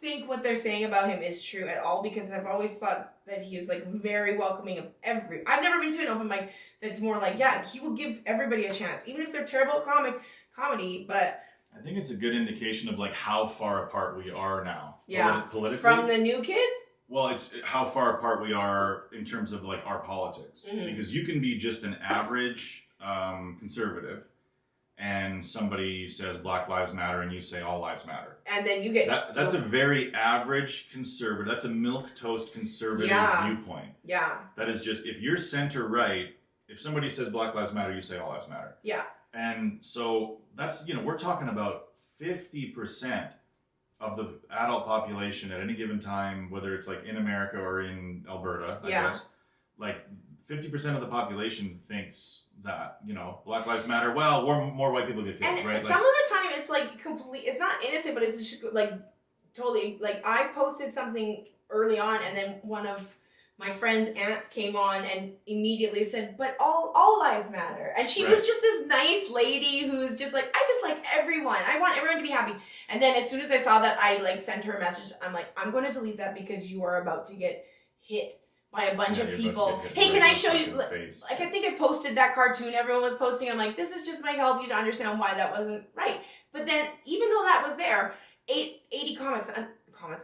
think what they're saying about him is true at all, because I've always thought that he is like very welcoming of I've never been to an open mic that's more like, yeah, he will give everybody a chance, even if they're terrible at comedy, but...
I think it's a good indication of like how far apart we are now.
Yeah.
Politically.
From the new kids?
Well, it's how far apart we are in terms of like our politics.
Mm-hmm.
Because you can be just an average conservative, and somebody says Black Lives Matter, and you say all lives matter.
And then you get...
That's a very average conservative. That's a milquetoast conservative viewpoint.
Yeah.
That is just, if you're center right, if somebody says Black Lives Matter, you say all lives matter.
Yeah.
And so that's, we're talking about 50% of the adult population at any given time, whether it's like in America or in Alberta, I guess, like 50% of the population thinks that, Black Lives Matter, well, more white people get killed,
and
right?
Some of the time it's like it's not innocent, but it's just like totally, like I posted something early on and then one of my friend's aunts came on and immediately said, but all lives matter. And she was just this nice lady who's just like, I just like everyone. I want everyone to be happy. And then as soon as I saw that, I like sent her a message. I'm like, I'm going to delete that because you are about to get hit by a bunch of people. Hey, can I show you? Like I think I posted that cartoon everyone was posting. I'm like, this is just might help you to understand why that wasn't right. But then even though that was there, 80 comments,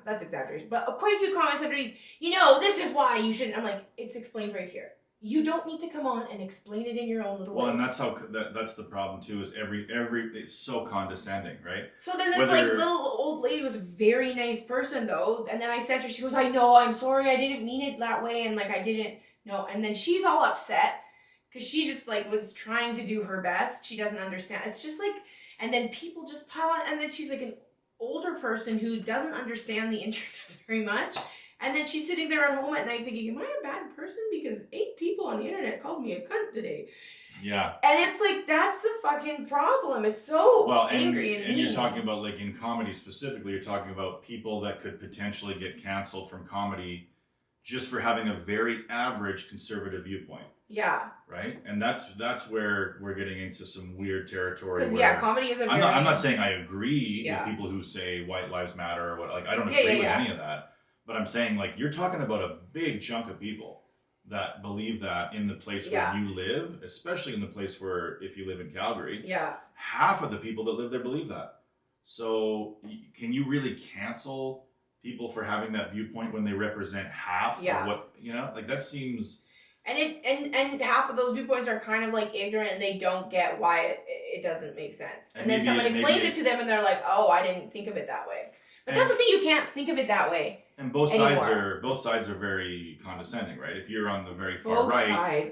that's exaggeration, but quite a few comments underneath, this is why you shouldn't. I'm like, it's explained right here. You don't need to come on and explain it in your own little way.
Well, and that's that's the problem too, is every it's so condescending, right?
So then this little old lady was a very nice person though, and then I sent her, she goes, I know, I'm sorry, I didn't mean it that way, and like I didn't know, and then she's all upset because she just like was trying to do her best. She doesn't understand. It's just like, and then people just pile on, and then she's like an older person who doesn't understand the internet very much, and then she's sitting there at home at night thinking, am I a bad person because 8 people on the internet called me a cunt today?
Yeah.
And it's like, that's the fucking problem. It's so angry and mean.
You're talking about, like, in comedy specifically, you're talking about people that could potentially get canceled from comedy just for having a very average conservative viewpoint.
Yeah.
Right? And that's where we're getting into some weird territory.
Because, comedy is a very...
I'm not saying I agree with people who say white lives matter or what. Like, I don't agree with any of that. But I'm saying, like, you're talking about a big chunk of people that believe that in the place where you live, especially in the place where, if you live in Calgary, half of the people that live there believe that. So can you really cancel people for having that viewpoint when they represent half of what, you know, like that seems...
And half of those viewpoints are kind of like ignorant and they don't get why it doesn't make sense. And then someone explains it to them and they're like, oh, I didn't think of it that way. But that's the thing, you can't think of it that way.
And both sides are very condescending, right? If you're on the very far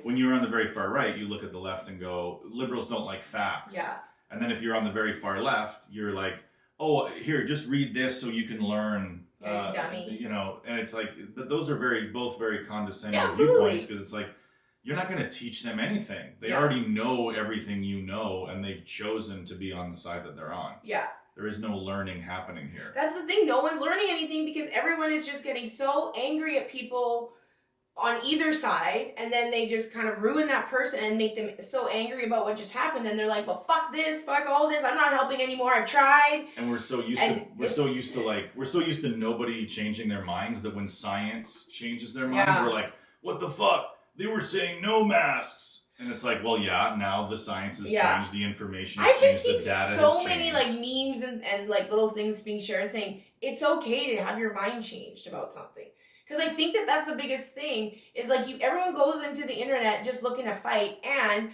when you're on the very far right, you look at the left and go, liberals don't like facts.
Yeah.
And then if you're on the very far left, you're like, oh, here, just read this so you can learn.
Dummy.
You know, and it's like, but those are both very condescending viewpoints, because it's like, you're not going to teach them anything. They already know everything you know, and they've chosen to be on the side that they're on.
Yeah.
There is no learning happening here.
That's the thing. No one's learning anything because everyone is just getting so angry at people on either side, and then they just kind of ruin that person and make them so angry about what just happened. Then they're like, well, fuck this, fuck all this. I'm not helping anymore. I've tried.
And we're so used to nobody changing their minds that when science changes their mind, we're like, what the fuck? They were saying no masks. And it's like, well, yeah, now the science has changed, the information has changed, the data has changed. I've been seeing so many like memes and like little things being shared saying it's okay to have your mind changed about something. Because I think that's the biggest thing is like everyone goes into the internet just looking to fight and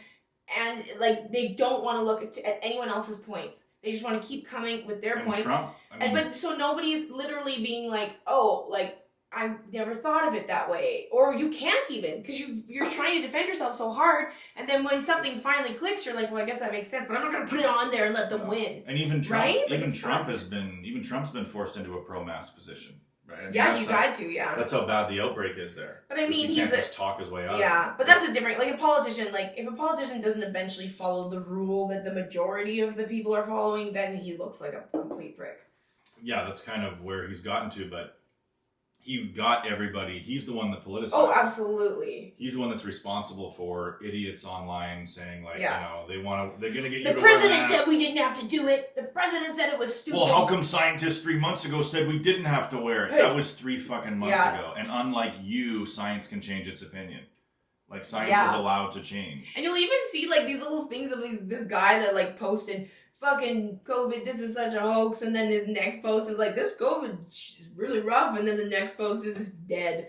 like they don't want to look at anyone else's points. They just want to keep coming with their points. Trump,
but so nobody's literally being like, oh, like I never thought of it that way, or you can't even because you're trying to defend yourself so hard, and then when something finally clicks, you're like, well, I guess that makes sense, but I'm not gonna put it on there and let them win.
And even Trump,
right?
Trump's been forced into a pro-mask position. Right? I mean,
yeah, he's had to,
That's how bad the outbreak is there.
But I mean,
he can't just talk his way out.
Yeah, but that's a different, like a politician, like if a politician doesn't eventually follow the rule that the majority of the people are following, then he looks like a complete prick.
Yeah, that's kind of where he's gotten to, but he got everybody. He's the one that politicized.
Oh, absolutely.
He's the one that's responsible for idiots online saying like, you know, they're going to get you.
The president said we didn't have to do it. The president said it was stupid.
Well, how come scientists 3 months ago said we didn't have to wear it? Hey. That was 3 fucking months ago. And unlike you, science can change its opinion. Like science is allowed to change.
And you'll even see like these little things of this guy that like posted fucking COVID, this is such a hoax, and then his next post is like, this COVID is really rough, and then the next post is dead.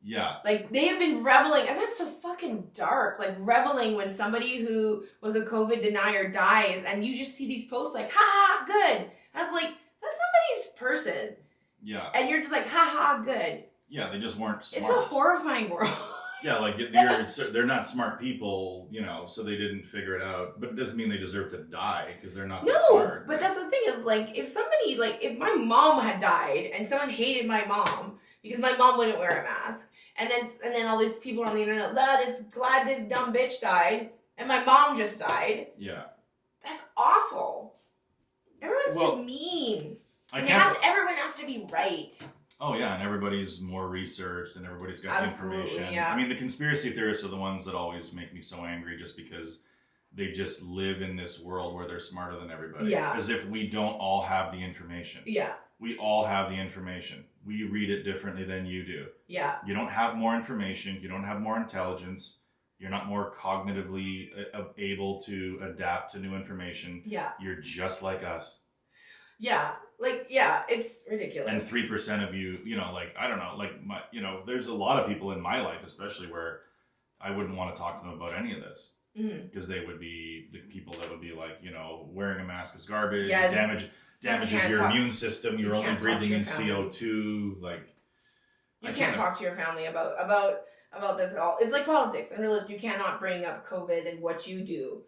Yeah.
Like, they have been reveling, and that's so fucking dark, like, reveling when somebody who was a COVID denier dies, and you just see these posts like, ha ha, good. And I was like, that's somebody's person.
Yeah.
And you're just like, ha ha, good.
Yeah, they just weren't smart.
It's a horrifying world.
Yeah, like they're not smart people, you know, so they didn't figure it out. But it doesn't mean they deserve to die because they're not that smart.
But that's the thing is, like, if my mom had died and someone hated my mom because my mom wouldn't wear a mask, and then all these people on the internet, glad this dumb bitch died, and my mom just died.
Yeah.
That's awful. Everyone's just mean. Everyone has to be right.
Oh yeah, and everybody's more researched and everybody's got the information.
Yeah.
I mean, the conspiracy theorists are the ones that always make me so angry just because they just live in this world where they're smarter than everybody.
Yeah.
As if we don't all have the information.
Yeah.
We all have the information. We read it differently than you do.
Yeah.
You don't have more information. You don't have more intelligence. You're not more cognitively able to adapt to new information.
Yeah.
You're just like us.
Yeah. Like, yeah, it's ridiculous.
And 3% of you, you know, like, I don't know, like, there's a lot of people in my life, especially where I wouldn't want to talk to them about any of this. Because they would be the people that would be like, you know, wearing a mask is garbage, damages your immune system, you're only breathing in CO2, like.
You can't talk to your family about this at all. It's like politics. And really, you cannot bring up COVID and what you do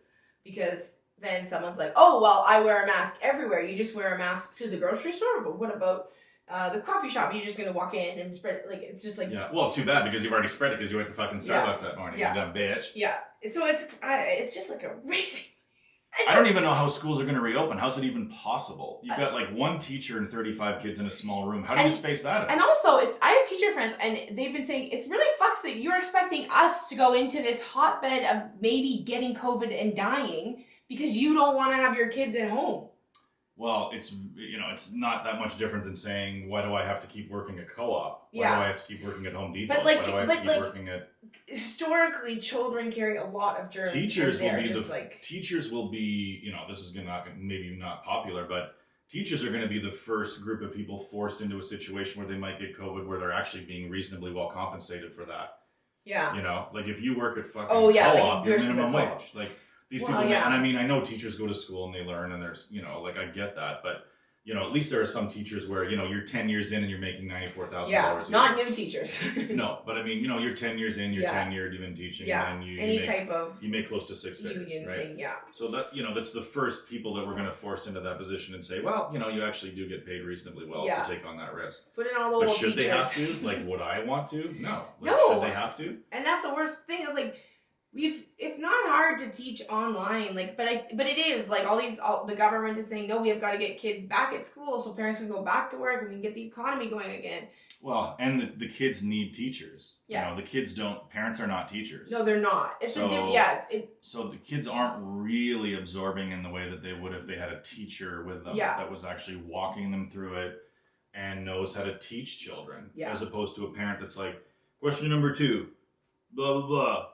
because then someone's like, oh, well, I wear a mask everywhere. You just wear a mask to the grocery store. But what about the coffee shop? You're just going to walk in and spread it. Like, it's just like...
Yeah, well, too bad because you've already spread it because you went to fucking Starbucks that morning. You dumb bitch.
Yeah. So it's just like a crazy...
I don't even know how schools are going to reopen. How's it even possible? You've got like one teacher and 35 kids in a small room. How do you space that out?
And also, I have teacher friends, and they've been saying it's really fucked that you're expecting us to go into this hotbed of maybe getting COVID and dying because you don't want to have your kids at home.
Well, it's not that much different than saying, why do I have to keep working at co-op? Why do I have to keep working at Home Depot?
But
why do I have to keep working at...
Historically, children carry a lot of germs.
Teachers will be, you know, this is maybe not popular, but teachers are going to be the first group of people forced into a situation where they might get COVID, where they're actually being reasonably well compensated for that.
Yeah.
You know, like if you work at fucking
like
you're
versus
minimum
the
wage.
co-op.
Like these
Well,
people,
yeah.
and I mean, I know teachers go to school and they learn, and there's, you know, like I get that, but you know, at least there are some teachers where, you know, you're 10 years in and you're making $94,000.
Yeah, not new teachers.
No, but I mean, you know, you're 10 years in, you're
Yeah.
tenured, you've been teaching,
Yeah,
and you
any
make,
type of
you make close to six figures,
union
right?
thing, yeah.
So that, you know, that's the first people that we're going to force into that position and say, well, you know, you actually do get paid reasonably well
Yeah.
to take on that risk.
Put in all the
But
old
should
teachers.
they have to? Like, would I want to? No. Like,
No.
Should they have to?
And that's the worst thing. Is like it's not hard to teach online. Like, but it is like the government is saying no. We have got to get kids back at school so parents can go back to work and we can get the economy going again.
Well, and the kids need teachers.
Yes.
You know, the kids don't. Parents are not teachers.
No, they're not. It's
So- So the kids aren't really absorbing in the way that they would if they had a teacher with them that was actually walking them through it and knows how to teach children.
Yeah.
As opposed to a parent that's like, question number 2, blah, blah, blah.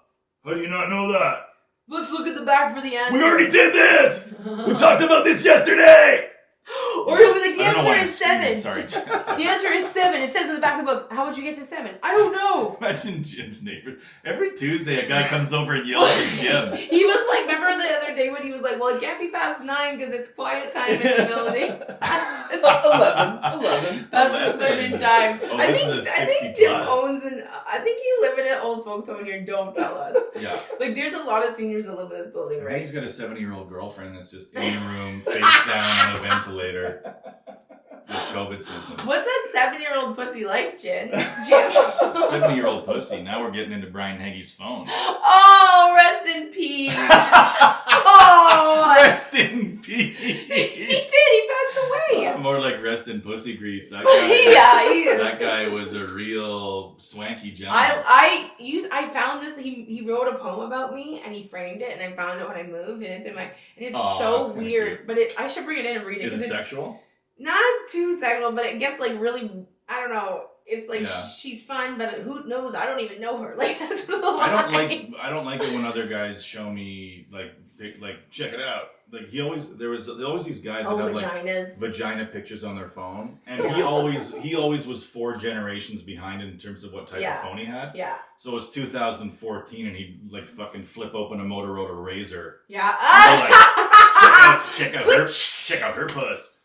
How do you not know that?
Let's look at the back for the answer.
We already did this! We talked about this yesterday!
Or he'll be like, the
I don't know why
answer
I'm
is 7.
screaming, Sorry.
The answer is 7. It says in the back of the book. How would you get to 7? I don't know.
Imagine Jim's neighbor. Every Tuesday, a guy comes over and yells at Jim.
He was like, remember the other day when he was like, well, it can't be past 9 because it's quiet time in the building. Past
11.
a certain time.
Oh,
I
this
think
is a 60
Jim
plus.
owns I think you live in an old folks home here. Don't tell us.
Yeah.
Like, there's a lot of seniors that live in this building,
I think
right?
he's got a 70-year-old girlfriend that's just in the room, face down on a ventilator with COVID symptoms.
What's that 7-year-old pussy like, Jim?
70-year-old pussy. Now we're getting into Brian Hagee's phone.
Oh, rest in peace. Oh,
Rest in peace.
he did. He passed away.
More like rest in pussy grease. That guy,
Yeah, he is.
that guy was a real swanky gentleman.
I found this. He wrote a poem about me and he framed it, and I found it when I moved, and it's in my. And it's
Aw,
so
that's kinda
weird,
cute.
but I should bring it in and read it.
Is it
'cause it's
sexual?
Not too sexual, but it gets like really. I don't know. It's like
Yeah.
she's fun, but who knows? I don't even know her. Like that's the line.
I don't like it when other guys show me like check it out. Like there was always these guys that have
vaginas.
like vagina pictures on their phone, and he always was 4 generations behind in terms of what type of phone he had.
Yeah.
So it was 2014, and he'd like fucking flip open a Motorola Razr.
Yeah.
Check out her puss.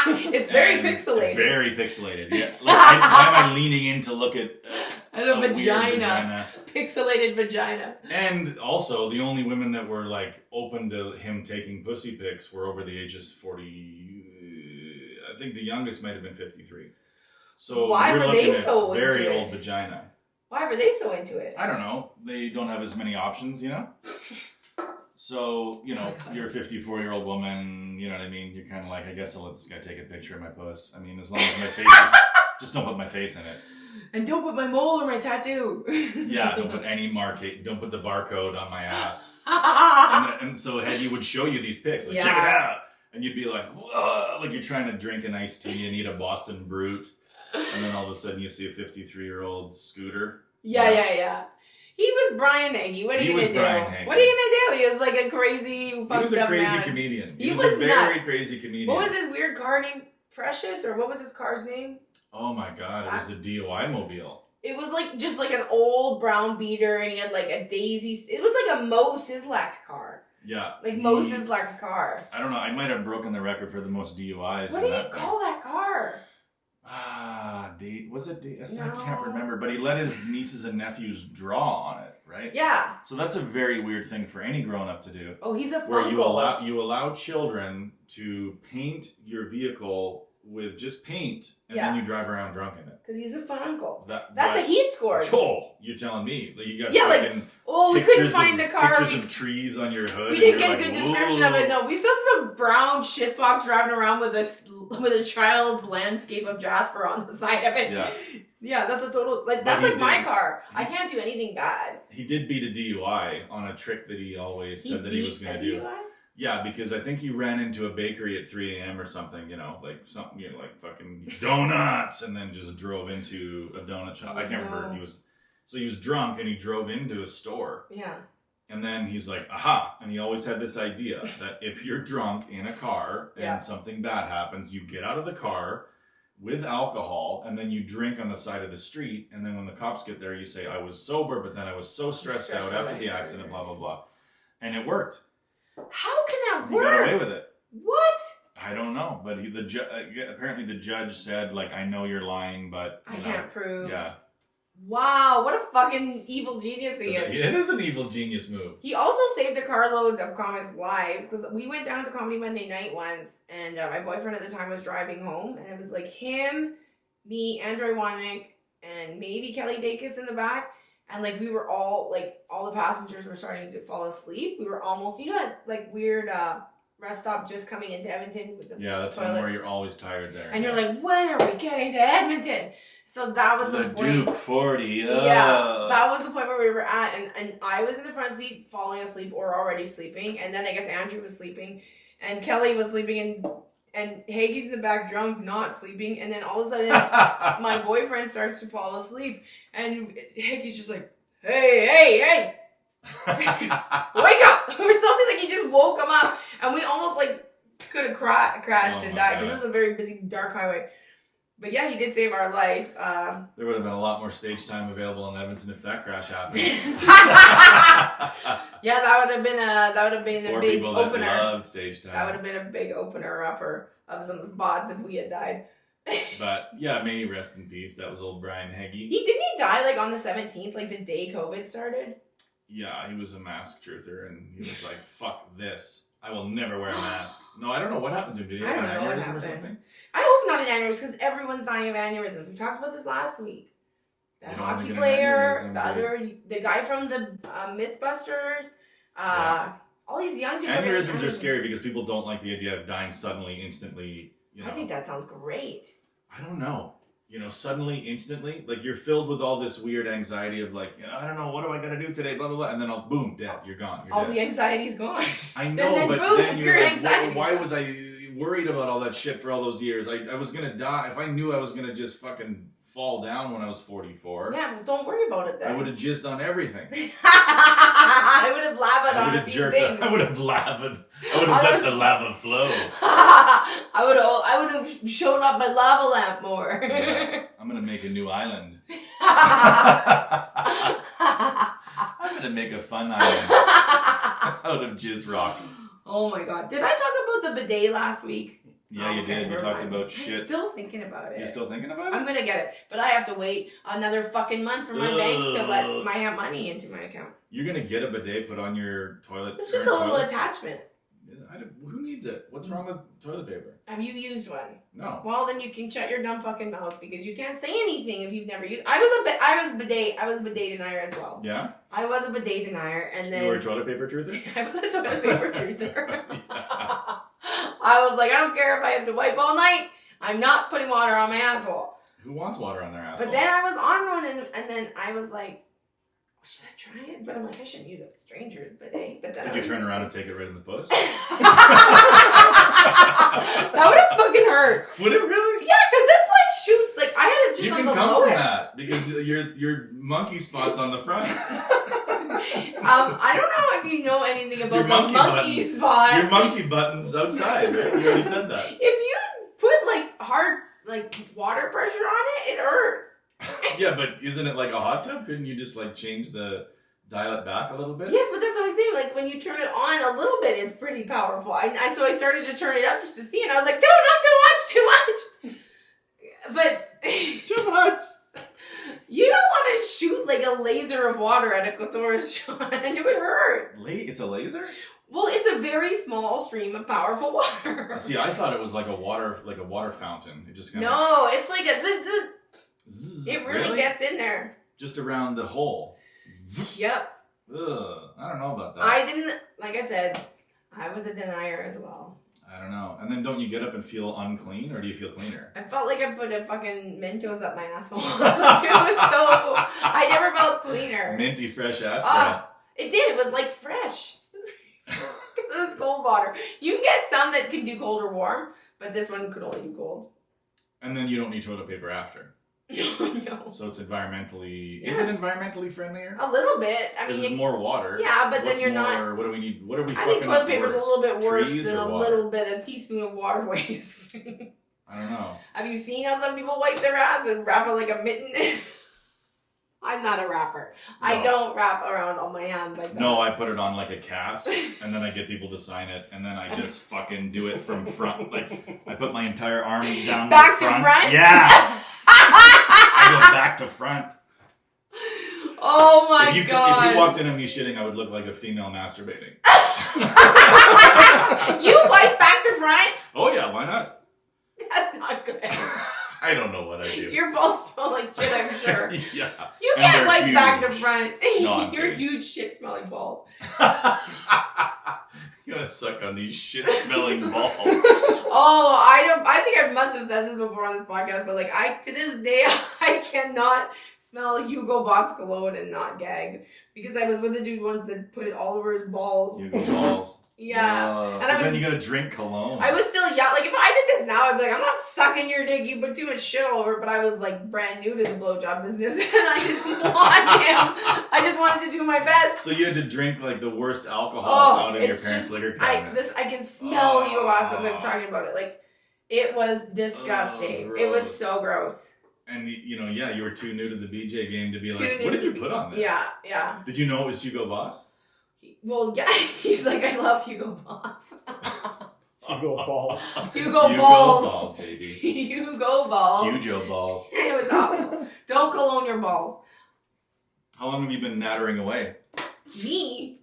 It's very
And
pixelated.
Very pixelated. Yeah. Like, why am I leaning in to look at
And a
weird
vagina. Pixelated vagina.
And also, the only women that were like open to him taking pussy pics were over the ages 40. I think the youngest might have been 53. So
why
we're
were
looking
they
at
so into
very
it?
old vagina.
Why were they so into it?
I don't know. They don't have as many options, you know. So, you know, you're a 54-year-old woman, you know what I mean? You're kind of like, I guess I'll let this guy take a picture of my puss. I mean, as long as my face is... Just don't put my face in it.
And don't put my mole or my tattoo.
Yeah, don't put any don't put the barcode on my ass. And so Hedy would show you these pics, like, check it out. And you'd be like, whoa, like you're trying to drink an iced tea and eat a Boston Brute. And then all of a sudden you see a 53-year-old scooter.
Yeah. He was Brian Hagee. What are you gonna do? What are you gonna do? He was like a crazy, fucked up man.
He was a crazy comedian.
He
was
was
a very
nuts.
crazy comedian.
What was his weird car name? Precious? Or what was his car's name?
Oh my god, it was a DOI mobile.
It was like just like an old brown beater, and he had like a Daisy. It was like a Mo Sislak car.
Yeah.
Like Mo Sislak's car.
I don't know. I might have broken the record for the most DUIs.
What do you call that car?
Was it date?
No.
I can't remember, but he let his nieces and nephews draw on it, right?
Yeah.
So that's a very weird thing for any grown-up to do.
Oh, he's a
where
funkle.
you allow children to paint your vehicle with just paint, and then you drive around drunk in it.
Because he's a fun uncle. That's a heat score.
Oh, you're telling me. Like, you got
we couldn't find the car.
Pictures of trees on your hood.
We didn't get a good description of it. No, we saw some brown shitbox driving around with a child's landscape of Jasper on the side of it.
Yeah.
Yeah, that's a total my car. I can't do anything bad.
He did beat a DUI on a trick that he always said that he was going to do.
DUI?
Yeah, because I think he ran into a bakery at 3 a.m. or something, like fucking donuts, and then just drove into a donut shop. I can't remember if he was... So he was drunk, and he drove into a store.
Yeah.
And then he's like, aha. And he always had this idea that if you're drunk in a car and something bad happens, you get out of the car with alcohol and then you drink on the side of the street. And then when the cops get there, you say, I was sober, but then I was so stressed out after the accident, blah, blah, blah. And it worked.
How can that work?
He got away with it.
What?
I don't know. But apparently the judge said, like, I know you're lying, but
I can't prove.
Yeah.
Wow, what a fucking evil genius he is.
It is an evil genius move.
He also saved a carload of comics' lives because we went down to Comedy Monday night once and my boyfriend at the time was driving home and it was like him, me, Andrew Wanick, and maybe Kelly Dacus in the back. And like we were all, like all the passengers were starting to fall asleep. We were almost, you know that like weird rest stop just coming into Edmonton with the
that's
toilets?
one where you're always tired there.
And you're like, when are we getting to Edmonton? So that was the point.
Duke 40.
Yeah, that was the point where we were at, and I was in the front seat falling asleep or already sleeping, and then I guess Andrew was sleeping, and Kelly was sleeping, and Haggie's in the back drunk, not sleeping, and then all of a sudden my boyfriend starts to fall asleep, and Haggie's just like, hey, wake up, or something, like he just woke him up, and we almost like could have crashed and died because it was a very busy dark highway. But yeah, he did save our life.
There would have been a lot more stage time available in Edmonton if that crash happened.
Yeah, that would have been a big opener.
That loved stage time.
That would have been a big opener upper of some spots if we had died.
But yeah, may he rest in peace. That was old Brian Heggie.
Didn't he die like on the 17th, like the day COVID started?
Yeah, he was a mask truther, and he was like, "Fuck this! I will never wear a mask." No, I don't know what happened to him. Did he have an aneurysm or something?
I hope not an aneurysm because everyone's dying of aneurysms. We talked about this last week. That hockey player, the guy from the Mythbusters, all these young people.
Aneurysms are scary because people don't like the idea of dying suddenly, instantly. You know.
I think that sounds great.
I don't know. You know, suddenly, instantly, like you're filled with all this weird anxiety of like, I don't know, what do I got to do today, blah, blah, blah. And then boom, dead, you're gone. You're dead.
The anxiety's gone.
I know, then but
boom,
then you're like, why
gone.
was I worried about all that shit for all those years? I was going to die. If I knew I was going to just fucking fall down when I was 44.
Yeah, well, don't worry about it then.
I would have jizzed on everything.
I would have lathered on a few things.
I would have lathered. I would have let the lava flow.
I would have shown up my lava lamp more.
Yeah, I'm going to make a new island. I'm going to make a fun island out of jizz rock.
Oh my god. Did I talk about the bidet last week?
Yeah, you did. You talked about shit.
I'm still thinking about it.
You're still thinking about it?
I'm going to get it. But I have to wait another fucking month for my bank to let my money into my account.
You're going to get a bidet put on your toilet?
It's just a little attachment.
Who needs it? What's wrong with toilet paper?
Have you used one?
No.
Well, then you can shut your dumb fucking mouth because you can't say anything if you've never used. I was a bidet denier as well.
Yeah.
I was a bidet denier, and then
you were a toilet paper truther.
I was a toilet paper truther. I was like, I don't care if I have to wipe all night. I'm not putting water on my asshole.
Who wants water on their asshole?
But then I was on one, and then I was like, should I try it? But I'm like, I shouldn't use a stranger's bidet. But then
did you turn around and take it right in the puss?
That would have fucking hurt.
Would it really?
Yeah, because it's like shoots. Like I had it just on the lowest. You can come from that
because your monkey spot's on the front.
I don't know if you know anything about the monkey spot.
Your monkey button's outside, right? You already said that.
If you put like hard water pressure on it, it hurts.
Yeah, but isn't it like a hot tub? Couldn't you just like dial it back a little bit?
Yes, but that's what I'm saying. Like when you turn it on a little bit, it's pretty powerful. So I started to turn it up just to see, and I was like, no, not too much. But
too much.
You don't want to shoot like a laser of water at a clitoris shot, and it would hurt.
It's a laser?
Well, it's a very small stream of powerful water.
See, I thought it was like a water fountain. It just kind of.
No, it's like a
zzz.
It really gets in there.
Just around the hole.
Yep.
Ugh, I don't know about that.
Like I said, I was a denier as well.
I don't know. And then don't you get up and feel unclean, or do you feel cleaner?
I felt like I put a fucking Mentos up my asshole. I never felt cleaner.
Minty fresh ass breath.
It did. It was like fresh. It was cold water. You can get some that can do cold or warm, but this one could only do cold.
And then you don't need toilet paper after.
No.
So it's environmentally...
Yeah,
Is it environmentally friendlier?
A little bit. I
Because
mean,
it's more water.
yeah, but then
What's
you're
more,
not...
What do we need? What are we
I think
fucking
toilet
up
paper is a
worse?
little bit worse
Trees
than
or
a
water?
little bit, a teaspoon of water waste.
I don't know.
Have you seen how some people wipe their ass and wrap it like a mitten? I'm not a rapper. No. I don't wrap around on my hand like that.
No, I put it on like a cast, and then I get people to sign it, and then I just fucking do it from front. Like, I put my entire arm down
back
the front.
to front?
Yeah! I go back to front.
Oh my God.
If you walked in on me shitting, I would look like a female masturbating.
You wipe back to front?
Oh yeah, why not?
That's not good.
I don't know what I do.
Your balls smell like shit, I'm sure.
Yeah.
You can't wipe
huge.
back to front.
No,
You're huge shit smelling balls.
You gotta suck on these shit smelling balls.
Oh, I think I must have said this before on this podcast, but like to this day I cannot smell Hugo Boss cologne and not gag. Because I was with the dude once that put it all over his balls.
Hugo Balls.
Yeah.
And then you gotta drink cologne.
I was still young. Like, if I did this now, I'd be like, I'm not sucking your dick. You put too much shit all over it. But I was, like, brand new to the blowjob business. And I didn't want him. I just wanted to do my best.
So you had to drink, like, the worst alcohol out of your parents' liquor cabinet.
I can smell Hugo Boss as I'm talking about it. Like, it was disgusting. It was so gross.
And, you know, you were too new to the BJ game to be like, what did you put on this?
Yeah.
Did you know it was Hugo Boss?
Well, yeah, he's like, I love Hugo Boss.
Hugo Balls.
Hugo Balls.
Hugo Balls, baby.
Hugo Balls.
Hugo Balls.
It was awful. Don't cologne your balls.
How long have you been nattering away?
Me?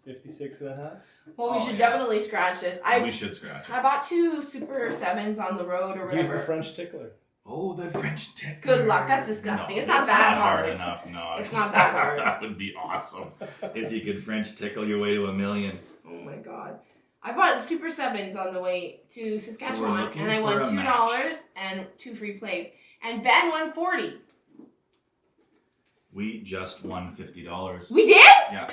56 and a half.
Well, we should definitely scratch this.
We should scratch it.
I bought 2 Super 7s on the road or whatever.
Use the French tickler.
Oh, the French tickler.
Good luck. That's disgusting.
No,
it's not that hard.
enough. No,
it's not that hard.
That would be awesome if you could French tickle your way to $1 million.
Oh my God. I bought Super 7s on the way to Saskatchewan, and I won $2 and 2 free plays. And Ben won $40.
We just won $50.
We did?
Yeah.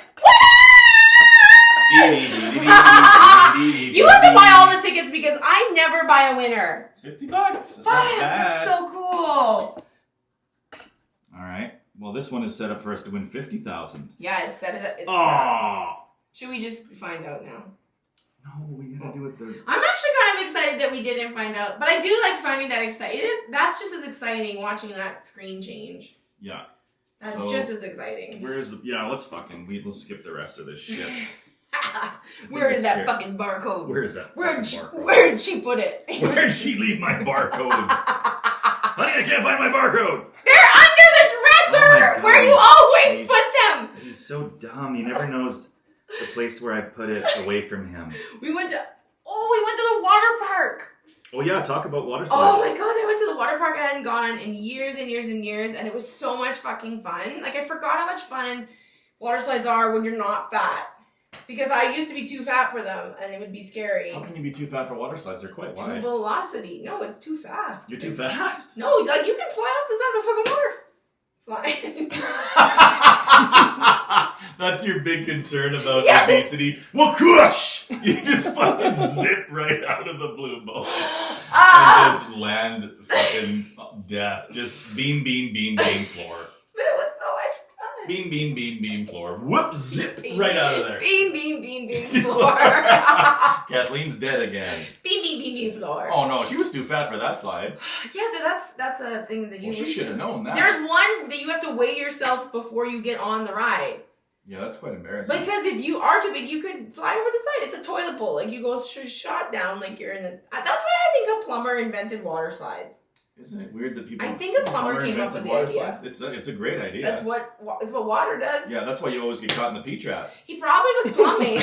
You have to buy all the tickets because I never buy a winner.
$50. It's not bad.
That's so cool.
All right. Well, this one is set up for us to win $50,000.
Yeah, it's set up.
Oh.
Should we just find out now?
No, we gotta do it.
I'm actually kind of excited that we didn't find out, but I do like finding that exciting. That's just as exciting watching that screen change.
Yeah.
That's just as exciting.
Where is the? Yeah, let's skip the rest of this shit.
Where is that fucking barcode?
Where is that?
Where'd she put it?
Where'd she leave my barcodes? Honey, I can't find my barcode.
They're under the dresser,
God,
where you always put them.
He's so dumb. He never knows the place where I put it away from him.
We went to the water park.
Oh yeah, talk about water slides.
Oh my God, I went to the water park I hadn't gone in years and years and years, and it was so much fucking fun. Like, I forgot how much fun water slides are when you're not fat. Because I used to be too fat for them, and it would be scary.
How can you be too fat for water slides? They're quite wide.
Too velocity. No, it's too fast.
You're too fast?
No, like, you can fly off the side of the fucking water slide.
That's your big concern about obesity? Well, crush! You just fucking zip right out of the blue ball. And just land fucking death. Just beam, floor.
But it was so much fun.
Beam, floor. Whoop, zip, right out of there.
Beam, floor.
Kathleen's dead again.
Beam, floor.
Oh no, she was too fat for that slide.
Yeah, that's a thing that you...
Well, she should have known that.
There's one that you have to weigh yourself before you get on the ride.
Yeah, that's quite embarrassing.
Because if you are too big, you could fly over the side. It's a toilet bowl. Like, you go shot down like you're in a... That's why I think a plumber invented water slides.
Isn't it weird that people...
I think a plumber came up with the idea.
Slides? It's a great idea.
That's what water does.
Yeah, that's why you always get caught in the P-trap.
He probably was plumbing.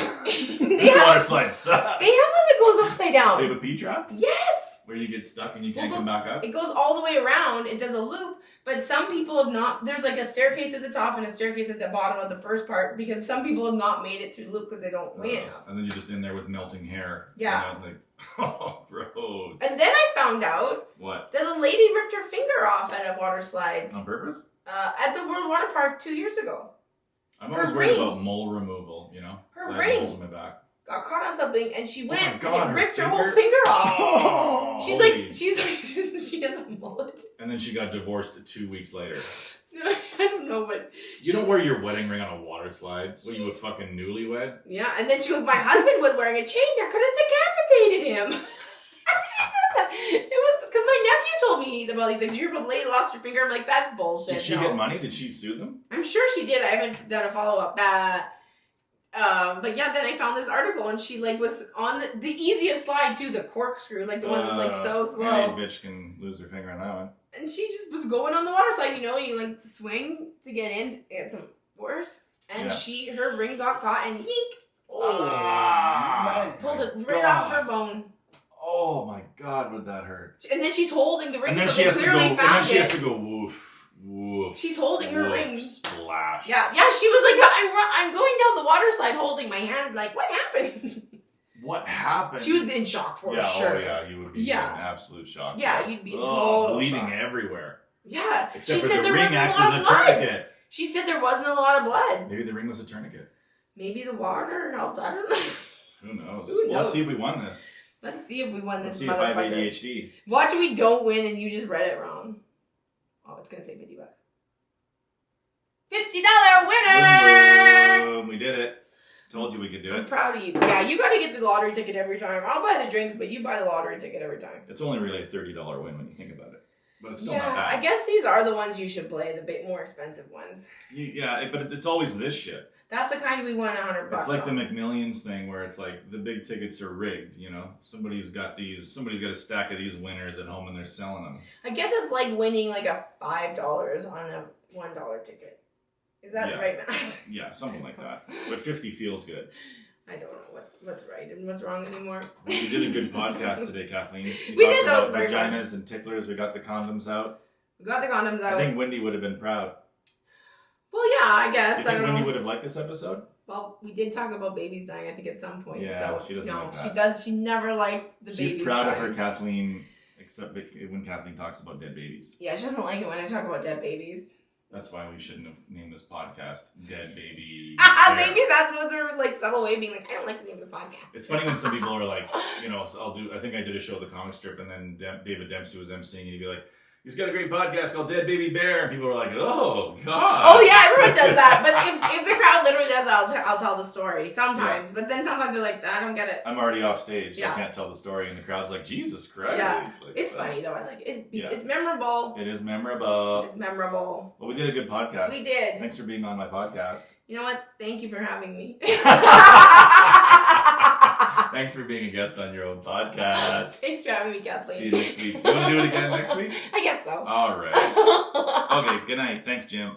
This water slide sucks.
They have one that goes upside down.
They have a P-trap?
Yes!
Where you get stuck and you can't come back up?
It goes all the way around. It does a loop. But some people have not... There's like a staircase at the top and a staircase at the bottom of the first part because some people have not made it through the loop because they don't weigh enough.
And then you're just in there with melting hair.
Yeah.
Like, oh, gross.
And then I found out...
What?
That a lady ripped her finger off at a water slide.
On purpose?
At the World Water Park 2 years ago.
I'm always worried about mole removal, you know?
Her
I
ring.
have holes in my back.
Got caught on something and she went
God,
and ripped her
finger?
whole finger off.
Oh,
She has a mullet.
And And then she got divorced 2 weeks later.
I don't know, but
You don't wear your wedding ring on a water slide. Were you a fucking newlywed?
yeah. And then she goes, my husband was wearing a chain that could have decapitated him. She said that. It was because my nephew told me about. He's like, "Did your lady lost her finger?" I'm like, "That's bullshit."
Did she get money? Did she sue them?
I'm sure she did. I haven't done a follow up. But yeah, then I found this article and she like was on the easiest slide too, the corkscrew, like the one that's like so slow.
Any bitch can lose her finger on that one.
And she just was going on the water slide, you know, you like swing to get in, get some force. And her ring got caught and yink. Pulled it right off her bone.
Oh my God, would that hurt?
And then she's holding the ring.
And then
so
she has to go. And then she has to
go.
go woof, woof.
She's holding her
woof,
ring.
Splash.
Yeah. She was like, I'm going down the water slide holding my hand. Like, what happened?
What happened?
She was in shock for sure.
Oh yeah, you would be in absolute shock.
Yeah, you'd be in total
bleeding
shock.
Everywhere.
Yeah.
Except
she
for
said
the
there
ring
wasn't
acts
a lot
as
of
a
blood.
tourniquet.
She said there wasn't a lot of blood.
Maybe the ring was a tourniquet.
Maybe the water helped. I don't know.
Who knows?
Who knows?
Let's see if we won this.
Let's see if we won
Let's
this.
see if I have ADHD.
Watch if we don't win and you just read it wrong. Oh, it's gonna say $50. $50 winner!
Boom, boom. We did it. Told you we could do
I'm
it.
proud of you. Yeah, you gotta get the lottery ticket every time. I'll buy the drinks, but you buy the lottery ticket every time.
It's only really a $30 win when you think about it. But it's still
Yeah,
not bad.
I guess these are the ones you should play, the bit more expensive ones.
But it's always this shit.
That's the kind we won $100
It's like
on.
the McMillions thing where it's like the big tickets are rigged, you know? Somebody's got a stack of these winners at home and they're selling them.
I guess it's like winning like a $5 on a $1 ticket. Is that the right math?
Yeah, something like that. But 50 feels good.
I don't know what's right and what's wrong anymore.
We did a good podcast today, Kathleen.
We did, that was very fun.
Vaginas and ticklers. We got the condoms out.
We got the condoms out.
I think Wendy would have been proud.
Well, yeah, I guess.
You think
I don't
Wendy
know.
would have liked this episode?
Well, we did talk about babies dying, I think, at some point.
Yeah,
so,
she doesn't like that.
She does. She never liked the babies
She's proud
dying.
of her Kathleen, except when Kathleen talks about dead babies.
Yeah, she doesn't like it when I talk about dead babies.
That's why we shouldn't have named this podcast Dead Baby.
Maybe that's what's her like subtle way of being like, I don't like the name of the podcast.
It's funny when some people are like, you know, I think I did a show, The Comic Strip, and then David Dempsey was emceeing, and he'd be like, he's got a great podcast called Dead Baby Bear, and people were like, oh, God.
Oh, yeah, everyone does that. But if the crowd literally does that, I'll tell the story sometimes. Yeah. But then sometimes they're like, I don't get it.
I'm already off stage, so I can't tell the story, and the crowd's like, Jesus Christ.
Yeah.
Like,
it's funny, though. I like it. It's memorable.
It is memorable.
It's memorable.
Well, we did a good podcast.
We did.
Thanks for being on my podcast.
You know what? Thank you for having me.
Thanks for being a guest on your own podcast.
Thanks for having me, Kathleen.
See you next week. You want to do it again next week?
I guess so.
All right. Okay, good night. Thanks, Jim.